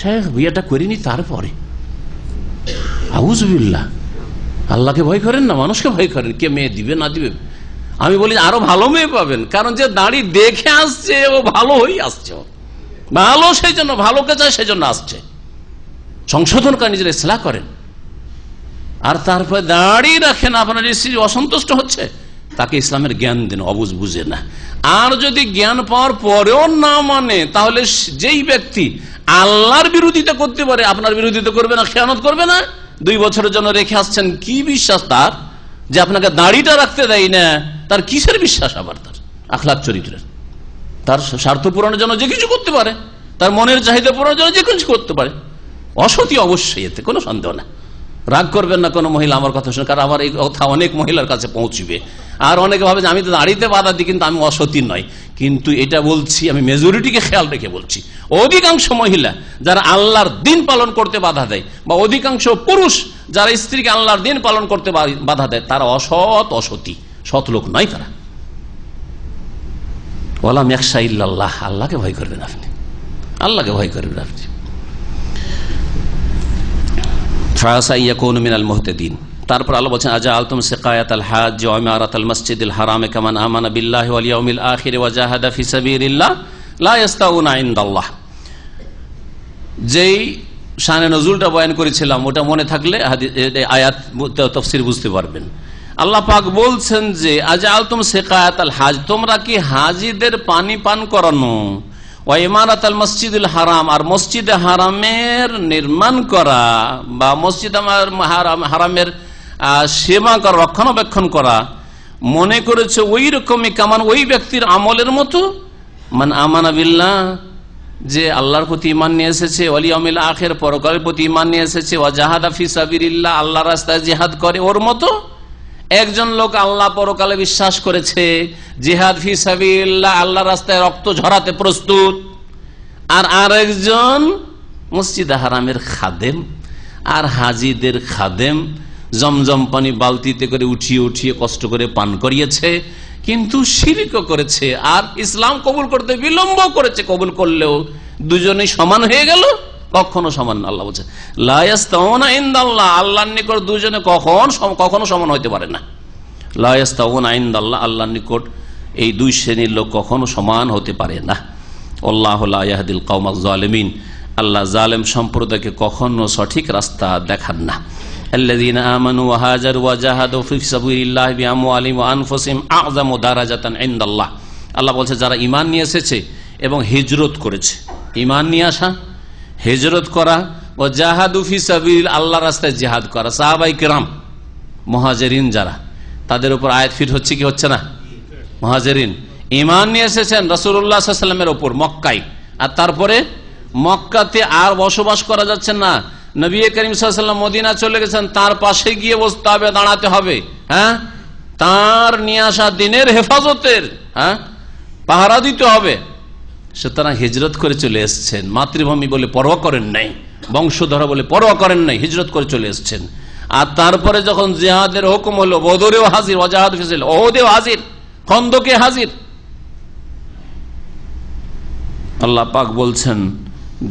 শেখ বিয়েটা করিনি তারপরে। আউযুবিল্লাহ, আল্লাহকে ভয় করেন না, মানুষকে ভয় করেন, কে মেয়ে দিবে না দিবে। আমি বলি আরো ভালো মেয়ে পাবেন, কারণ যে দাঁড়িয়ে দেখে আসছে ও ভালো হয়ে আসছে, ভালো, সেই জন্য ভালোকে চায়, সেই জন্য আসছে। সংশোধন করে নিজের ইসলাহ করেন, আর তারপরে দাঁড়িয়ে রাখেন। আপনার স্ত্রী অসন্তুষ্ট হচ্ছে, তাকে ইসলামের জ্ঞান দিন, অবুঝ বুঝে না। আর যদি জ্ঞান পাওয়ার পরেও না মানে, তাহলে যেই ব্যক্তি আল্লাহর বিরোধিতা করতে পারে, আপনার বিরোধিতা করবে না, খেয়ানত করবে না। 2 বছরের জন্য রেখে আসছেন, কি বিশ্বাস তার যে আপনাকে দাড়িটা রাখতে দেয় না? তার কিসের বিশ্বাস? আবার তার আখলাক চরিত্রের, তার স্বার্থ পূরণের জন্য যে কিছু করতে পারে, তার মনের চাহিদা পূরণের জন্য যে কিছু করতে পারে। অসতী অবশ্যই, এতে কোনো সন্দেহ না। রাগ করবেন না কোনো মহিলা আমার কথা শুনে, কারণ আমার এই কথা অনেক মহিলার কাছে পৌঁছবে। আর অনেকে ভাবে যে আমি তো দাঁড়িতে বাধা দিই, কিন্তু আমি অসতী নয়। কিন্তু এটা বলছি আমি মেজরিটিকে খেয়াল রেখে বলছি, অধিকাংশ মহিলা যারা আল্লাহর দিন পালন করতে বাধা দেয়, বা অধিকাংশ পুরুষ যারা স্ত্রীকে আল্লাহর দিন পালন করতে বাধা দেয়, তারা অসৎ, অসতী, সৎ লোক নয় তারা। ওয়ালাম ইয়াখশা ইল্লাল্লাহ, আল্লাহকে ভয় করবেন আপনি, আল্লাহকে ভয় করবেন আপনি। ফাসা ইয়াকুনু মিনাল মুহতাদিন। তারপর আল্লাহ বলেন আজআলতুম সিকায়াতাল হাজ্জ ওয়া ইমারাতাল মাসজিদিল হারামে কামান আমানা বিল্লাহি ওয়াল ইয়াউমিল আখির ওয়া জাহাদা ফি সাবিলিল্লাহ লা ইস্তাউনা ইনদাল্লাহ। যেই শানে নজুলটা বয়ান করেছিলাম, ওটা মনে থাকলে আয়াত তাফসীর বুঝতে পারবেন। আল্লাহ পাক বলছেন যে আজআলতুম সিকায়াতাল হাজ, তোমরা কি হাজিদের পানি পান করানো, ওয়া ইমারাতাল মসজিদুল হারাম, আর মসজিদে হারামের নির্মাণ করা বা মসজিদ হারামের সেবা করা, রক্ষণাবেক্ষণ করা, মনে করেছে ওই রকমই কামান ওই ব্যক্তির আমলের মতো, মান আমানা বিল্লাহ, যে আল্লাহর প্রতি ঈমান নিয়ে এসেছে, ওয়াল ইয়াউমিল আখির, পরকালের প্রতি ঈমান নিয়ে এসেছে, ওয়া জাহাদা ফি সাবিলিল্লাহ, আল্লাহর রাস্তায় জিহাদ করে, ওর মতো। একজন লোক আল্লাহ পরকালে বিশ্বাস করেছে, জিহাদ ফি সাবিলিল্লাহ, আল্লাহর রাস্তায় রক্ত ঝরাতে প্রস্তুত, আর আরেকজন মসজিদ হারামের খাদেম আর হাজিদের খাদেম, জমজম পানি বালতিতে করে উঠিয়ে উঠিয়ে কষ্ট করে পান করিয়েছে, কিন্তু শিরকও করেছে আর ইসলাম কবুল করতে বিলম্ব করেছে। কবুল করলেও দুজনেই সমান হয়ে গেল, কখনো সমান না। আল্লাহ বলছে লা ইয়াস্তাউনা ইনদাল্লাহ, আল্লাহর নিকট দুজনে কখনো সমান হইতে পারে না। লা ইয়াস্তাউনা ইনদাল্লাহ, আল্লাহর নিকট এই দুই শ্রেণীর লোক কখনো সমান হতে পারে না। আল্লাহু লা ইয়াহদিল কওমাজ জালিমিন, আল্লাহ জালেম সম্প্রদায়কে কখনো সঠিক রাস্তা দেখান না। আল্লাযীনা আমানু ওয়া হাজারু ওয়া জাহাদু ফি সাবিলিল্লাহি বিআমওয়ালিহিম ওয়া আনফুসিহিম আ'যামু দারাজাতান ইনদাল্লাহ। আল্লাহ বলছে যারা ঈমান নিয়ে এসেছে এবং হিজরত করেছে, ঈমান নিয়ে আসা, হিজরত করা, ওয়া জাহাদু ফি সাবিল, আল্লাহর রাস্তায় জিহাদ করা, সাহাবায়ে কিরাম মুহাজিরিন যারা, তাদের উপর আয়াত ফিট হচ্ছে কি হচ্ছে না? মুহাজিরিন ঈমান নিয়ে এসেছেন রাসূলুল্লাহ সাল্লাল্লাহু আলাইহি ওয়াসাল্লামের উপর মক্কায়, আর তারপরে মক্কাতে আর বসবাস করা যাচ্ছে না, নবী করিম সাল্লাল্লাহু আলাইহি ওয়াসাল্লাম মদিনা চলে গেছেন, তার পাশে গিয়ে বসতে হবে, দাঁড়াতে হবে, হ্যাঁ, তার নিয়ে আসা দিনের হেফাজতের পাহারা দিতে হবে। সুতরাং হিজরত করে চলে এসেছেন, মাতৃভূমি বলে পরোয়া করেন নাই, বংশধরা বলে পরোয়া করেন নাই, হিজরত করে চলে এসেছেন। আর তারপরে যখন জিহাদের হুকুম হলো, বদরেও হাজির, ওয়াজাহাদ ফি সাবিলিল্লাহ, ওহদেও হাজির, খন্দকে হাজির। আল্লাহ পাক বলছেন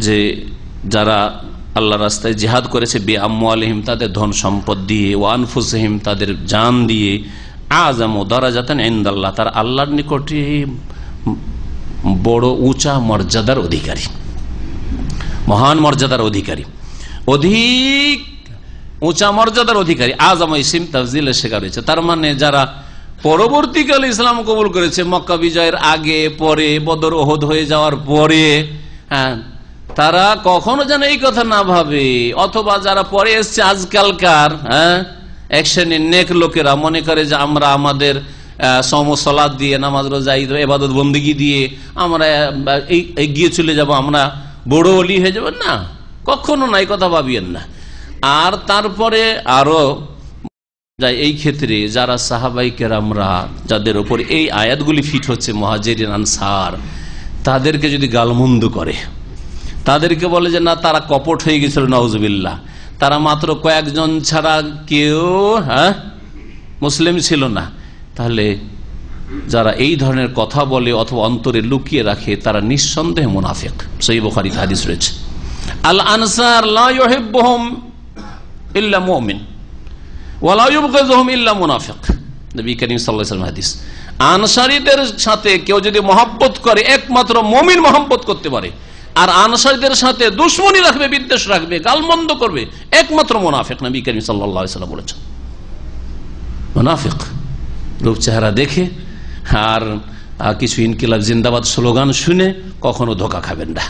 যে যারা আল্লাহ রাস্তায় জিহাদ করেছে, বিআমওয়ালিহিম, তাদের ধন সম্পদ দিয়ে, ওয়া আনফুসিহিম, তাদের জান দিয়ে, আ'যামু দারাজাতান ইনদাল্লাহ, তার আল্লাহর নিকটে বড় উঁচা মর্যাদার অধিকারী, মহান মর্যাদার অধিকারী, অধিক উঁচা মর্যাদার অধিকারী। আযম ইসিম তাফজিলের শেখা রয়েছে, তার মানে যারা পরবর্তীকালে ইসলাম কবুল করেছে, মক্কা বিজয়ের আগে পরে, বদর ওহদ হয়ে যাওয়ার পরে, হ্যাঁ, তারা কখনো যেন এই কথা না ভাবে, অথবা যারা পরে এসছে আজকালকার এক শ্রেণীর নেক লোকেরা মনে করে যে আমরা আমাদের সমসালাত দিয়ে, নামাজ রোজা ইবাদত বন্দেগী দিয়ে আমরা এগিয়ে চলে যাব, আমরা বড় ওলি হয়ে যাব। না, কখনো না, এই কথা ভাবিয়েন না। আর তারপরে আরো এই ক্ষেত্রে যারা সাহাবাই কেরামরা, যাদের উপর এই আয়াতগুলি ফিট হচ্ছে, মুহাজিরিন আনসার, তাদেরকে যদি গালমন্দ করে, তাদেরকে বলে যে না তারা কপট হয়ে গেছিল, নাউজুবিল্লাহ, তারা মাত্র কয়েকজন ছাড়া কেউ মুসলিম ছিল না, তাহলে যারা এই ধরনের কথা বলে অথবা অন্তরে লুকিয়ে রাখে তারা নিঃসন্দেহে মুনাফিক। সহিহ বুখারীতে হাদিস রয়েছে, আল আনসার লা ইউহিব্বুহুম ইল্লা মুমিন ওয়া লা ইউবগিযুহুম ইল্লা মুনাফিক। নবী করিম সাল্লাল্লাহু আলাইহি ওয়াসাল্লাম হাদিস, আনসারীদের সাথে কেউ যদি মহব্বত করে একমাত্র মুমিন মহব্বত করতে পারে, আর আনসারীদের সাথে দুশমনী রাখবে, বিদ্বেষ রাখবে, গালমন্দ করবে, একমাত্র মুনাফিক। নবী করিম সাল্লাল্লাহু আলাইহি ওয়াসাল্লাম বলেছেন মুনাফিক রূপ চেহারা দেখে আর কিছু ইনকিলাব জিন্দাবাদ স্লোগান শুনে কখনো ধোকা খাবেন না,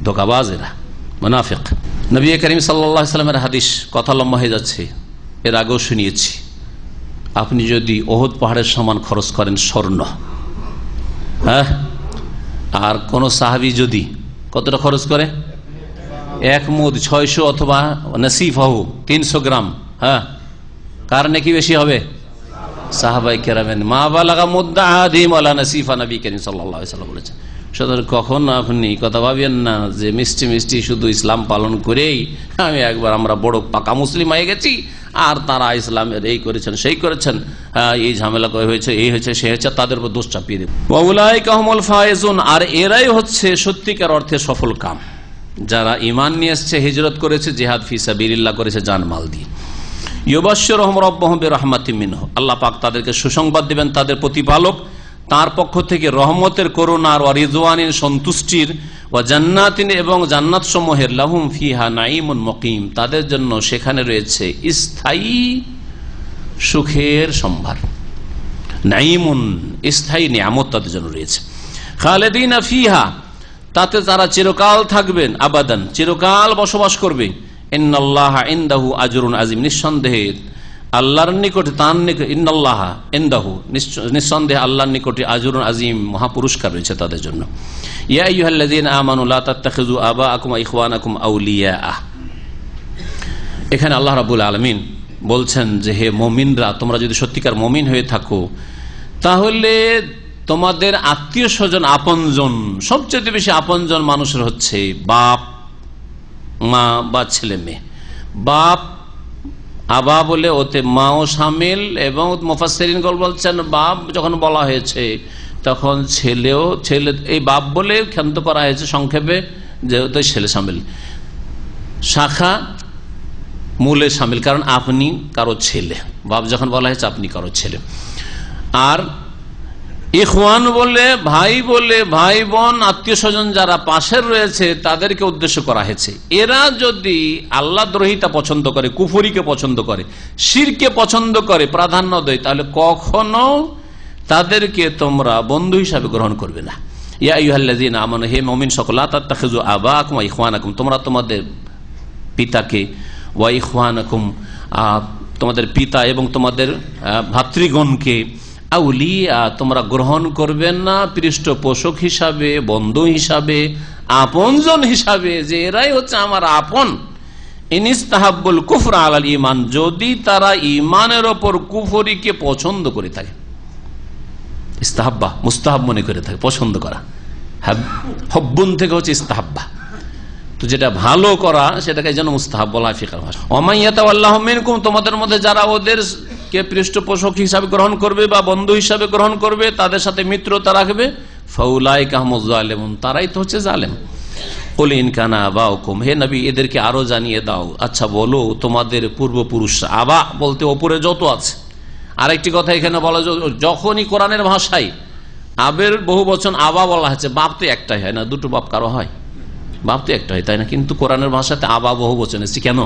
ধোকাবাজ এরা, মুনাফিক। নবী করিম সাল্লাল্লাহু আলাইহি ওয়াসাল্লামের হাদিস, কথা লম্বা হয়ে যাচ্ছে, এর আগেও শুনিয়েছি, আপনি যদি ওহদ পাহাড়ের সমান খরচ করেন স্বর্ণ, হ্যাঁ, আর কোন সাহাবী যদি কতটা খরচ করে, এক মুদ 600 অথবা নসিফাহু 300 গ্রাম, হ্যাঁ, কার নেকি বেশি হবে? সাহাবায়ে কেরামের। মা বালাগা মুদ্দা আহাদিহিম ওয়ালা নসিফা, নবী করিম সাল্লাল্লাহু আলাইহি ওয়াসাল্লাম বলেছেন। সুতরাং কখনো আপনি কথা ভাবেন না যে মিষ্টি মিষ্টি শুধু ইসলাম পালন করেই আমরা বড় পাকা মুসলিম হয়ে গেছি, আর তারা ইসলামের এই করেছেন সেই করেছেন, এই ঝামেলা হয়েছে, এই হয়েছে সে হয়েছে, তাদের উপর দোষ চাপিয়ে দেব। ওয়াউলাইকা হুমুল ফায়েজুন, আর এরাই হচ্ছে সত্যিকার অর্থে সফল কাম, যারা ঈমান নিয়ে এসেছে, হিজরত করেছে, জিহাদ ফি সাবিলিল্লাহ করেছে জানমাল দিয়ে। ইউবাশশিরুহুম রাব্বুহুম বিরাহমাতিম মিনহু, আল্লাহ পাক তাদেরকে সুসংবাদ দিবেন, তাদের প্রতিপালক তার পক্ষ থেকে রহমতের, করুণার, ওয়া রিজওয়ানিন সন্তুষ্টির, ওয়া জান্নাতিন এবং জান্নাত সমূহের, লাহুম ফিহা নাঈমুন মুকিম তাদের জন্য সেখানে রয়েছে স্থায়ী সুখের সম্ভার, নাইমুন স্থায়ী নিয়ামত তাদের জন্য রয়েছে। খালিদিনা ফিহা, তাতে তারা চিরকাল থাকবেন, আবাদান চিরকাল বসবাস করবে। ইন্নাল্লাহা ইনদাহু আজরুন আযীম, নিঃসন্দেহে আল্লাহর নিকটে, তার নিকটে, ইন্নাল্লাহা ইনদাহু নিঃসন্দেহে আল্লাহর নিকটে আজরুন আযীম, মহাপুরস্কার রয়েছে তাদের জন্য। ইয়া আইয়ুহাল্লাযীনা আমানু লা তাত্তাখিযু আবাআকুম ওয়া ইখওয়ানাকুম আউলিয়া। এখানে আল্লাহ রাব্বুল আলামিন বলছেন যে হে মুমিনরা, তোমরা যদি সত্যিকার মুমিন হয়ে থাকো তাহলে তোমাদের আত্মীয় স্বজন, আপনজন, সবচেয়ে বেশি আপনজন মানুষের হচ্ছে বাপ, মা বা ছেলে মেয়ে। বাপ আবা বলে ওতে মাও শামিল, এবং মুফাসসিরিনগণ বলছেন বাপ যখন বলা হয়েছে তখন ছেলেও, ছেলে এই বাপ বলে ক্ষান্ত করা হয়েছে সংক্ষেপে, যেহেতু ছেলে শামিল, শাখা মূলে শামিল, কারণ আপনি কারো ছেলে। বাপ যখন বলা হয়েছে আপনি কারো ছেলে। আর ইখওয়ান বলে ভাই বোন, আত্মীয় স্বজন যারা পাশের রয়েছে তাদেরকে উদ্দেশ্য করা হয়েছে। এরা যদি আল্লাহ দ্রোহিতা পছন্দ করে, কুফরিকে পছন্দ করে, শিরকে পছন্দ করে, প্রাধান্য দেয়, তাহলে কখনো তাদেরকে তোমরা বন্ধু হিসাবে গ্রহণ করবে না। ইয়া আইয়ুহাল্লাযীনা আমানু, হে মুমিন সকল, লা তাত্তাখিযু আবাআকুম ওয়া ইখওয়ানাকুম, তোমরা তোমাদের পিতাকে, ওয়া ইখওয়ানাকুম তোমাদের পিতা এবং তোমাদের ভাতৃগণকে, আউলিয়া তোমরা গ্রহণ করবেন না পৃষ্ঠপোষক হিসাবে, বন্ধু হিসাবে, আপনজন হিসাবে, যে এরাই হচ্ছে আমার আপন। ইনিস্তাহাব্বুল কুফরা আলাল ঈমান, যদি তারা ঈমানের ওপর কুফরিকে পছন্দ করে থাকে। ইস্তাহাব্বা মুস্তাহাব মনে করে থাকে, পছন্দ করা। হব্বুন থেকে হচ্ছে ইস্তাহাব্বা, তো যেটা ভালো করা সেটাকে যেন মুস্তাহাব বলা হয় ফিকহ ভাষায়। ওমান ইয়াতাওয়াল্লাহু মিনকুম, তোমাদের মধ্যে যারা ওদেরকে পৃষ্ঠপোষক হিসাবে গ্রহণ করবে বা বন্ধু হিসাবে গ্রহণ করবে, তাদের সাথে মিত্রতা রাখবে, ফাউলাইকা হুমুজ জালিমুন, তারাই তো হচ্ছে জালেম। কুল ইন কানা আবাউকুম, হে নবী এদেরকে আরো জানিয়ে দাও, আচ্ছা বলো তোমাদের পূর্বপুরুষরা, আবা বলতে ওপরে যত আছে। আরেকটি কথা এখানে বলা, যখনই কোরআনের ভাষায় আবের বহু বচন আবা বলা হচ্ছে, বাপ তো একটাই হয় না, দুটো বাপ কারো হয়? বাপ তো একটা হয়, তাই না? কিন্তু কোরআনের ভাষাতে আবা বহু বচন এসেছে কেন?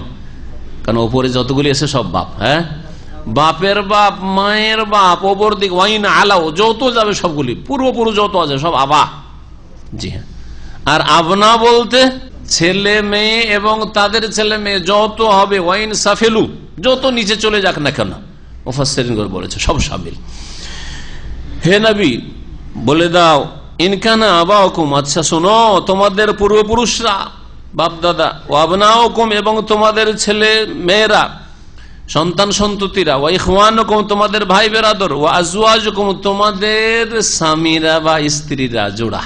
কারণ ওপরে যতগুলি এসে সব বাপ। হ্যাঁ, বাপের বাপ, মায়ের বাপ, ওপর দিক ওয়াইন আলাও যত যাবে সবগুলি, পূর্বপুরুষ যত আছে সব আবা। জি হ্যাঁ। আর আবনা বলতে ছেলে মেয়ে এবং তাদের ছেলে মেয়ে যত হবে, ওয়াইন সাফেলু যত নিচে চলে যাক না কেন, মুফাসসিরিনগণ বলেছে সব শামিল। হে নবী বলে দাও, ইনকানা আবাউকুম, আচ্ছা শোনো তোমাদের পূর্বপুরুষরা, বাপ দাদা, ও আবনাউকুম এবং তোমাদের ছেলে মেয়েরা, সন্তান সন্ততিরা, ওয়া ইখওয়ানুকুম তোমাদের ভাই বেরাদর, ওয়া আজওয়াজুকুম তোমাদের স্বামীরা বা স্ত্রীরা, জোড়া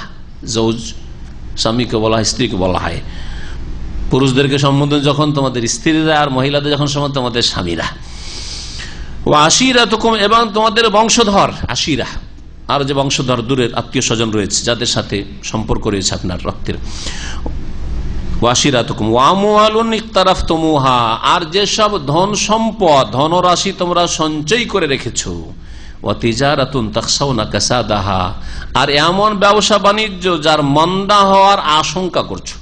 জৌজ, স্বামীকে বলা হয়, স্ত্রীকে বলা হয়। পুরুষদেরকে সম্বোধন যখন তোমাদের স্ত্রীরা, আর মহিলাদের যখন সম্বোধন তোমাদের স্বামীরা। ওয়া আশিরাতুকুম এবং তোমাদের বংশধর, আশিরা আর যে বংশধর, দূরের আত্মীয় স্বজন রয়েছে যাদের সাথে সম্পর্ক রয়েছে আপনার রক্তের। ওয়াশিরাতুকুম ওয়া আমওয়ালুন ইকতারাফতুমুহা, আর যেসব ধন সম্পদ, ধনরাশি তোমরা সঞ্চয় করে রেখেছো। ওয়া তিজারাতুন তাখশাউনা কাসাদাহা, আর এমন ব্যবসা বাণিজ্য যার মন্দা হওয়ার আশঙ্কা করছো,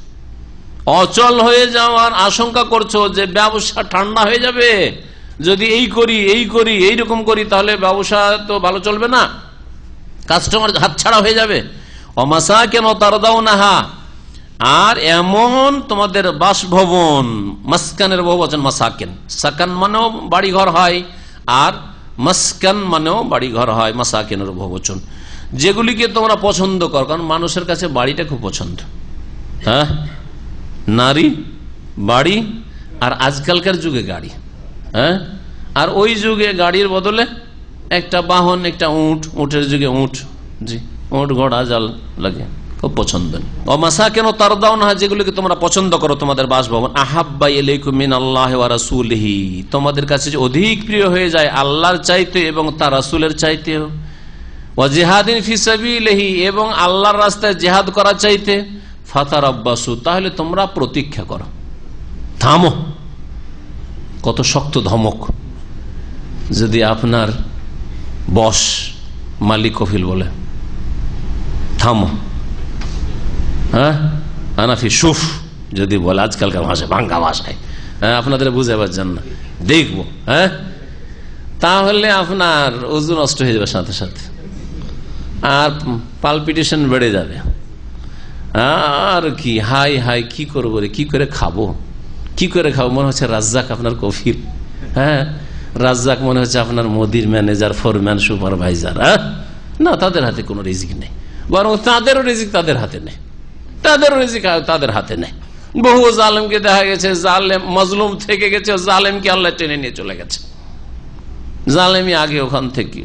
অচল হয়ে যাওয়ার আশঙ্কা করছো, যে ব্যবসা ঠান্ডা হয়ে যাবে যদি এই করি এইরকম করি, তাহলে ব্যবসা তো ভালো চলবে না, কাস্টমার হাতছাড়া হয়ে যাবে। অমাসাকিন তারদাউনাহা, আর এমন তোমাদের বাসভবন, মাসকানের বহুবচন মাসাকিন, সাকান মানেও বাড়িঘর হয়, আর মাসকান মানেও বাড়িঘর হয়, মাসাকিনের বহুবচন, যেগুলিকে তোমরা পছন্দ করো। কারণ মানুষের কাছে বাড়িটা খুব পছন্দ। হ্যাঁ, নারী, বাড়ি, আর আজকালকার যুগে গাড়ি। হ্যাঁ, আর ওই যুগে গাড়ির বদলে একটা বাহন, একটা উট, উটের যুগে উট, জি উট ঘোড়া জাল লাগে, খুব পছন্দ। মাসাকিন তারদাউনাহা, যেগুলোকে তোমরা পছন্দ করো, তোমাদের বাসভবন। আহাব্বা ইলাইকুম মিনাল্লাহি ওয়া রাসূলিহি, তোমাদের কাছে অধিক প্রিয় হয়ে যায় আল্লাহর চাইতে এবং তার রাসূলের চাইতেও। ওয়া জিহাদিন ফি সাবিলিহি, এবং আল্লাহর রাস্তায় জিহাদ করার চাইতে। ফাতারাব্বাসু, তাহলে তোমরা প্রতীক্ষা করো, থামো। কত শক্ত ধমক! যদি আপনার বস, মালিক, কফিল বলে থামো, হ্যাঁ আনাফি সুফ যদি বলে, আজকালকার ভাষায়, বাংলা ভাষায়, হ্যাঁ আপনাদের বুঝাবার জন্য, দেখবো, হ্যাঁ তাহলে আপনার ওজন নষ্ট হয়ে যাবে সাথে সাথে, আর পালপিটেশন বেড়ে যাবে, আর কি হাই হাই কি করবো রে, কি করে খাবো, কি করে খাবো। মনে হচ্ছে রাজ্জাক আপনার কফিল, হ্যাঁ রাজ্জাক মনে হচ্ছে আপনার মোদির ম্যানেজার, ফোরম্যান, সুপারভাইজার। না, তাদের হাতে কোনো রিজিক নেই, বরং তাদেরও রিজিক তাদের হাতে নেই, তাদেরও রিজিক তাদের হাতে নেই। বহু জালেমকে দেখা গেছে, জালেম মজলুম থেকে গেছে, জালেমকে আল্লাহ টেনে নিয়ে চলে গেছে। জালেমই আগে ওখান থেকে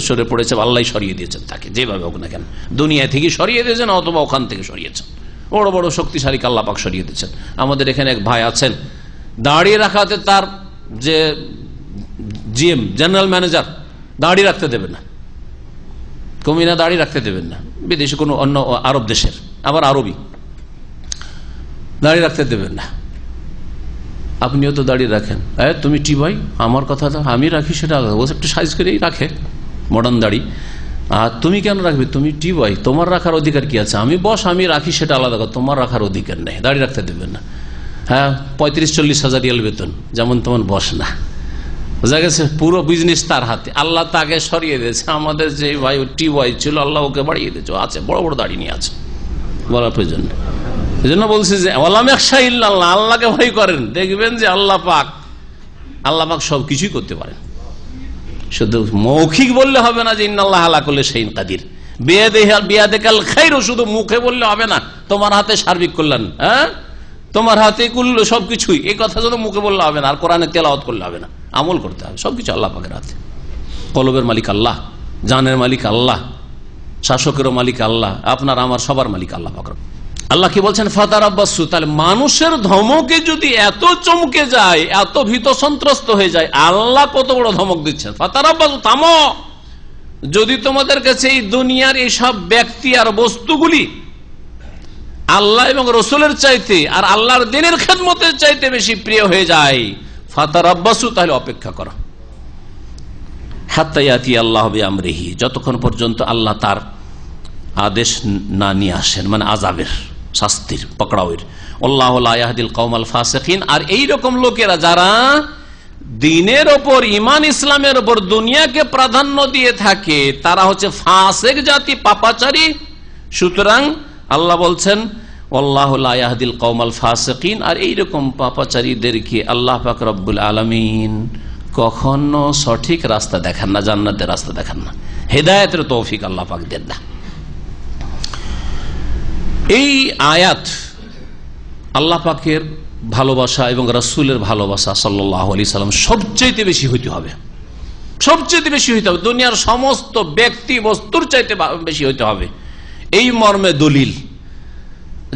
সরে পড়েছে, আল্লাহ সরিয়ে দিয়েছেন তাকে, যেভাবে হোক না কেন, দুনিয়া থেকে সরিয়ে দিয়েছেন অথবা ওখান থেকে সরিয়েছেন। বড় বড় শক্তিশালী আল্লাহ পাক সরিয়ে দিয়েছেন। আমাদের এখানে এক ভাই আছেন, দাঁড়িয়ে রাখাতে তার যে জিএম, জেনারেল ম্যানেজার, দাঁড়িয়ে রাখতে দেবেন না, কমিনা দাঁড়িয়ে রাখতে দেবেন না, বিদেশি কোনো অন্য আরব দেশের, আবার আরবি, দাঁড়িয়ে রাখতে দেবেন না। আপনিও তো দাঁড়িয়ে রাখেন, তুমি টি ভাই আমার কথা দাও, আমি রাখি সেটা আলাদা, ও একটু সাইজ করেই রাখে মডার্ন দাড়ি, আর তুমি কেন রাখবে, তুমি টি ভাই, তোমার রাখার অধিকার কি আছে, আমি বস আমি রাখি সেটা আলাদা কথা, তোমার রাখার অধিকার নেই, দাঁড়িয়ে রাখতে দেবেন না। হ্যাঁ, 35-40 হাজার রিয়াল বেতন, যেমন তেমন বস না, বোঝা গেছে, পুরো বিজনেস তার হাতে। আল্লাহ তাকে সরিয়ে দিয়েছে। আমাদের যে ভাই টি ভাই ছিল, আল্লাহ ওকে বাড়িয়ে দিয়েছে, আছে বড় বড় দাড়ি নিয়ে আছে, বলার প্রয়োজন নেই। এই জন্য বলছি যে আল্লাহকে ভয় করেন, দেখবেন যে আল্লাহ পাক সবকিছুই করতে পারেন। শুধু মৌখিক বললে হবে না যে ইন্নাল্লাহ আলা কুল্লি শাইইন কাদির, বিয়াদিকাল খায়রু শুধু মুখে বললে হবে না তোমার হাতে সার্বিক কল্যাণ, হ্যাঁ তোমার হাতে কুল্লু সবকিছুই, এই কথা শুধু মুখে বললে হবে না, আর কোরআনে তেলাওয়াত করলে হবে না, আমল করতে হবে। সবকিছু আল্লাহ পাকের হাতে। কলবের মালিক আল্লাহ, জানের মালিক আল্লাহ, শাসকেরও মালিক আল্লাহ, আপনার আমার সবার মালিক আল্লাহ পাক। আল্লাহ কি বলছেন, ফাতারাব্বাসু, তাহলে মানুষের ধমকে যদি এত চমকে যায়, এত ভীত সন্ত্রস্ত হয়ে যায়, আল্লাহ কত বড় ধমক দিচ্ছেন। ফাতারাব্বাসু, থামো, যদি তোমাদের কাছে এই দুনিয়ার এইসব ব্যক্তি আর বস্তুগুলি আল্লাহ এবং রসুলের চাইতে আর আল্লাহর দ্বীনের খেদমতের চাইতে বেশি প্রিয় হয়ে যায়, ফাতারাব্বাসু, তাহলে অপেক্ষা করো, হাত্তা ইয়াতি আল্লাহ বিআমরিহি, যতক্ষণ পর্যন্ত আল্লাহ তার আদেশ না নিয়ে আসেন, মানে আযাবের, শাস্তির, পকড়াওয়ের। আল্লাহু লা ইয়াহদিল কওমাল ফাসিকিন, আর এইরকম লোকেরা যারা দ্বীনের ওপর, ঈমান ইসলামের ওপর দুনিয়াকে প্রাধান্য দিয়ে থাকে, তারা হচ্ছে ফাসিক জাতি, পাপাচারী। সুতরাং আল্লাহ বলছেন আল্লাহু লা ইয়াহদিল কওমাল ফাসিকিন, আর এইরকম পাপাচারীদেরকে আল্লাহ পাক রব্বুল আলামিন কখনো সঠিক রাস্তা দেখান না, জান্নাতের রাস্তা দেখান না, হেদায়েতের তৌফিক আল্লাহ পাক দেন না। এই আয়াত আল্লাহ পাকের ভালোবাসা এবং রাসূলের ভালোবাসা সাল্লাল্লাহু আলাইহি সাল্লাম সবচেয়ে বেশি হইতে হবে, সবচেয়ে বেশি হইতে হবে, দুনিয়ার সমস্ত ব্যক্তি বস্তুর চাইতে বেশি হইতে হবে। এই মর্মে দলিল,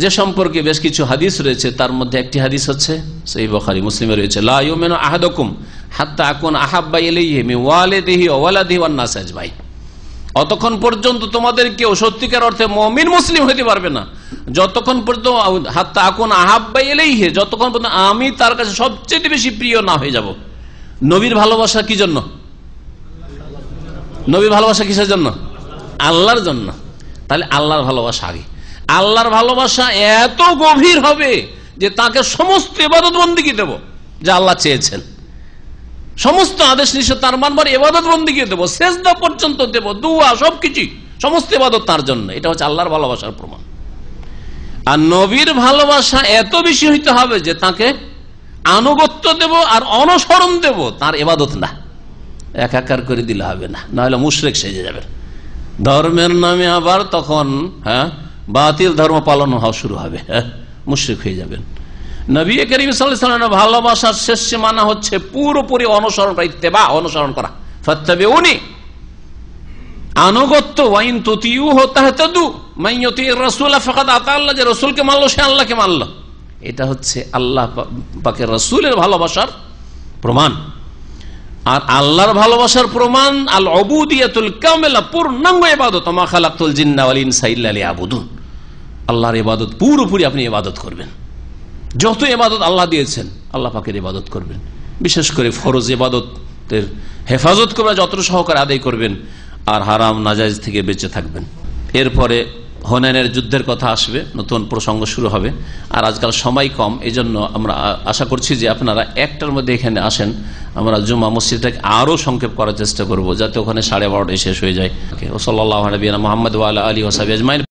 যে সম্পর্কে বেশ কিছু হাদিস রয়েছে, তার মধ্যে একটি হাদিস হচ্ছে সহিহ বুখারী মুসলিমে রয়েছে, লা ইউমিনু আহাদুকুম হাত্তা আকুন আহাব্বা ইলাইহি মিন ওয়ালিদিহি ওয়া ওয়ালাদিহি ওয়ান নাস আজমাইন, অতক্ষণ পর্যন্ত তোমাদের কেউ সত্যিকার অর্থে মুমিন মুসলিম হতে পারবে না যতক্ষণ পর্যন্ত হাত্তা আকুন আহাব্বা ইলাইহি, যতক্ষণ পর্যন্ত আমি তার কাছে সবচেয়ে বেশি প্রিয় না হয়ে যাব। নবীর ভালোবাসা কি জন্য? নবীর ভালোবাসা কিসের জন্য? আল্লাহর জন্য। তাহলে আল্লাহর ভালোবাসা আগে। আল্লাহর ভালোবাসা এত গভীর হবে যে তাকে সমস্ত ইবাদত বন্দেগী দেব যা আল্লাহ চেয়েছেন, সমস্ত আদেশ নিষেধ তার মানবার ইবাদত বন্দেগী দেব, সেজদা পর্যন্ত দেব, দুয়া, সবকিছু, সমস্ত ইবাদত তার জন্য। এটা হচ্ছে আল্লাহর ভালোবাসার প্রমাণ। আর নবীর ভালোবাসা এত বেশি হইতে হবে যে তাকে আনুগত্য দেব আর অনুসরণ দেব, তার ইবাদত না, একাকার করে দিলে হবে না, নাহলে মুশরিক সেজে যাবেন। ধর্মের নামে আবার তখন বাতিল ধর্ম পালন হওয়া শুরু হবে, মুশরিক হয়ে যাবেন। নবী করিম সাল্লাল্লাহু আলাইহি ওয়াসাল্লামের ভালোবাসার শেষ সীমানা হচ্ছে পুরোপুরি অনুসরণ করা, ইত্তেবা, অনুসরণ করা, ফাত্তাবিউনি, আনুগত্য, ওয়াইন তুতিউহু তাহতাদু, মান ইউতির রাসূল ফাকাদ আতা আল্লাহ, যে রাসূলকে মানলো সে আল্লাহকে মানলো। এটা হচ্ছে আল্লাহ পাকের রাসূলের ভালোবাসার প্রমাণ। আর আল্লাহর ভালোবাসার প্রমাণ আল উবুদিয়াতুল কামিলা, পূর্ণাঙ্গ ইবাদত, মা খালাকতুল জিন্না ওয়াল ইনসা ইল্লা লিয়াবুদুন, আল্লাহর ইবাদত পুরোপুরি আপনি ইবাদত করবেন, যত ইবাদত আল্লাহ দিয়েছেন আল্লাহ পাকের ইবাদত করবেন, বিশেষ করে ফরজ ইবাদতের হেফাজত করবেন, যত সহকারে আদায় করবেন, আর হারাম নাজায়েজ থেকে বেঁচে থাকবেন। এরপরে হুনাইনের যুদ্ধের কথা আসবে, নতুন প্রসঙ্গ শুরু হবে। আর আজকাল সময় কম, এই জন্য আমরা আশা করছি যে আপনারা 1টার মধ্যে এখানে আসেন। আমরা জুমা মসজিদটাকে আরও সংক্ষেপ করার চেষ্টা করব, যাতে ওখানে 12:30টায় শেষ হয়ে যায়। ও সাল্লাল্লাহু আলা নবিয়িনা মুহাম্মদ ওয়া আলা আলিহি ওয়া সাহবিহি আজমাইন।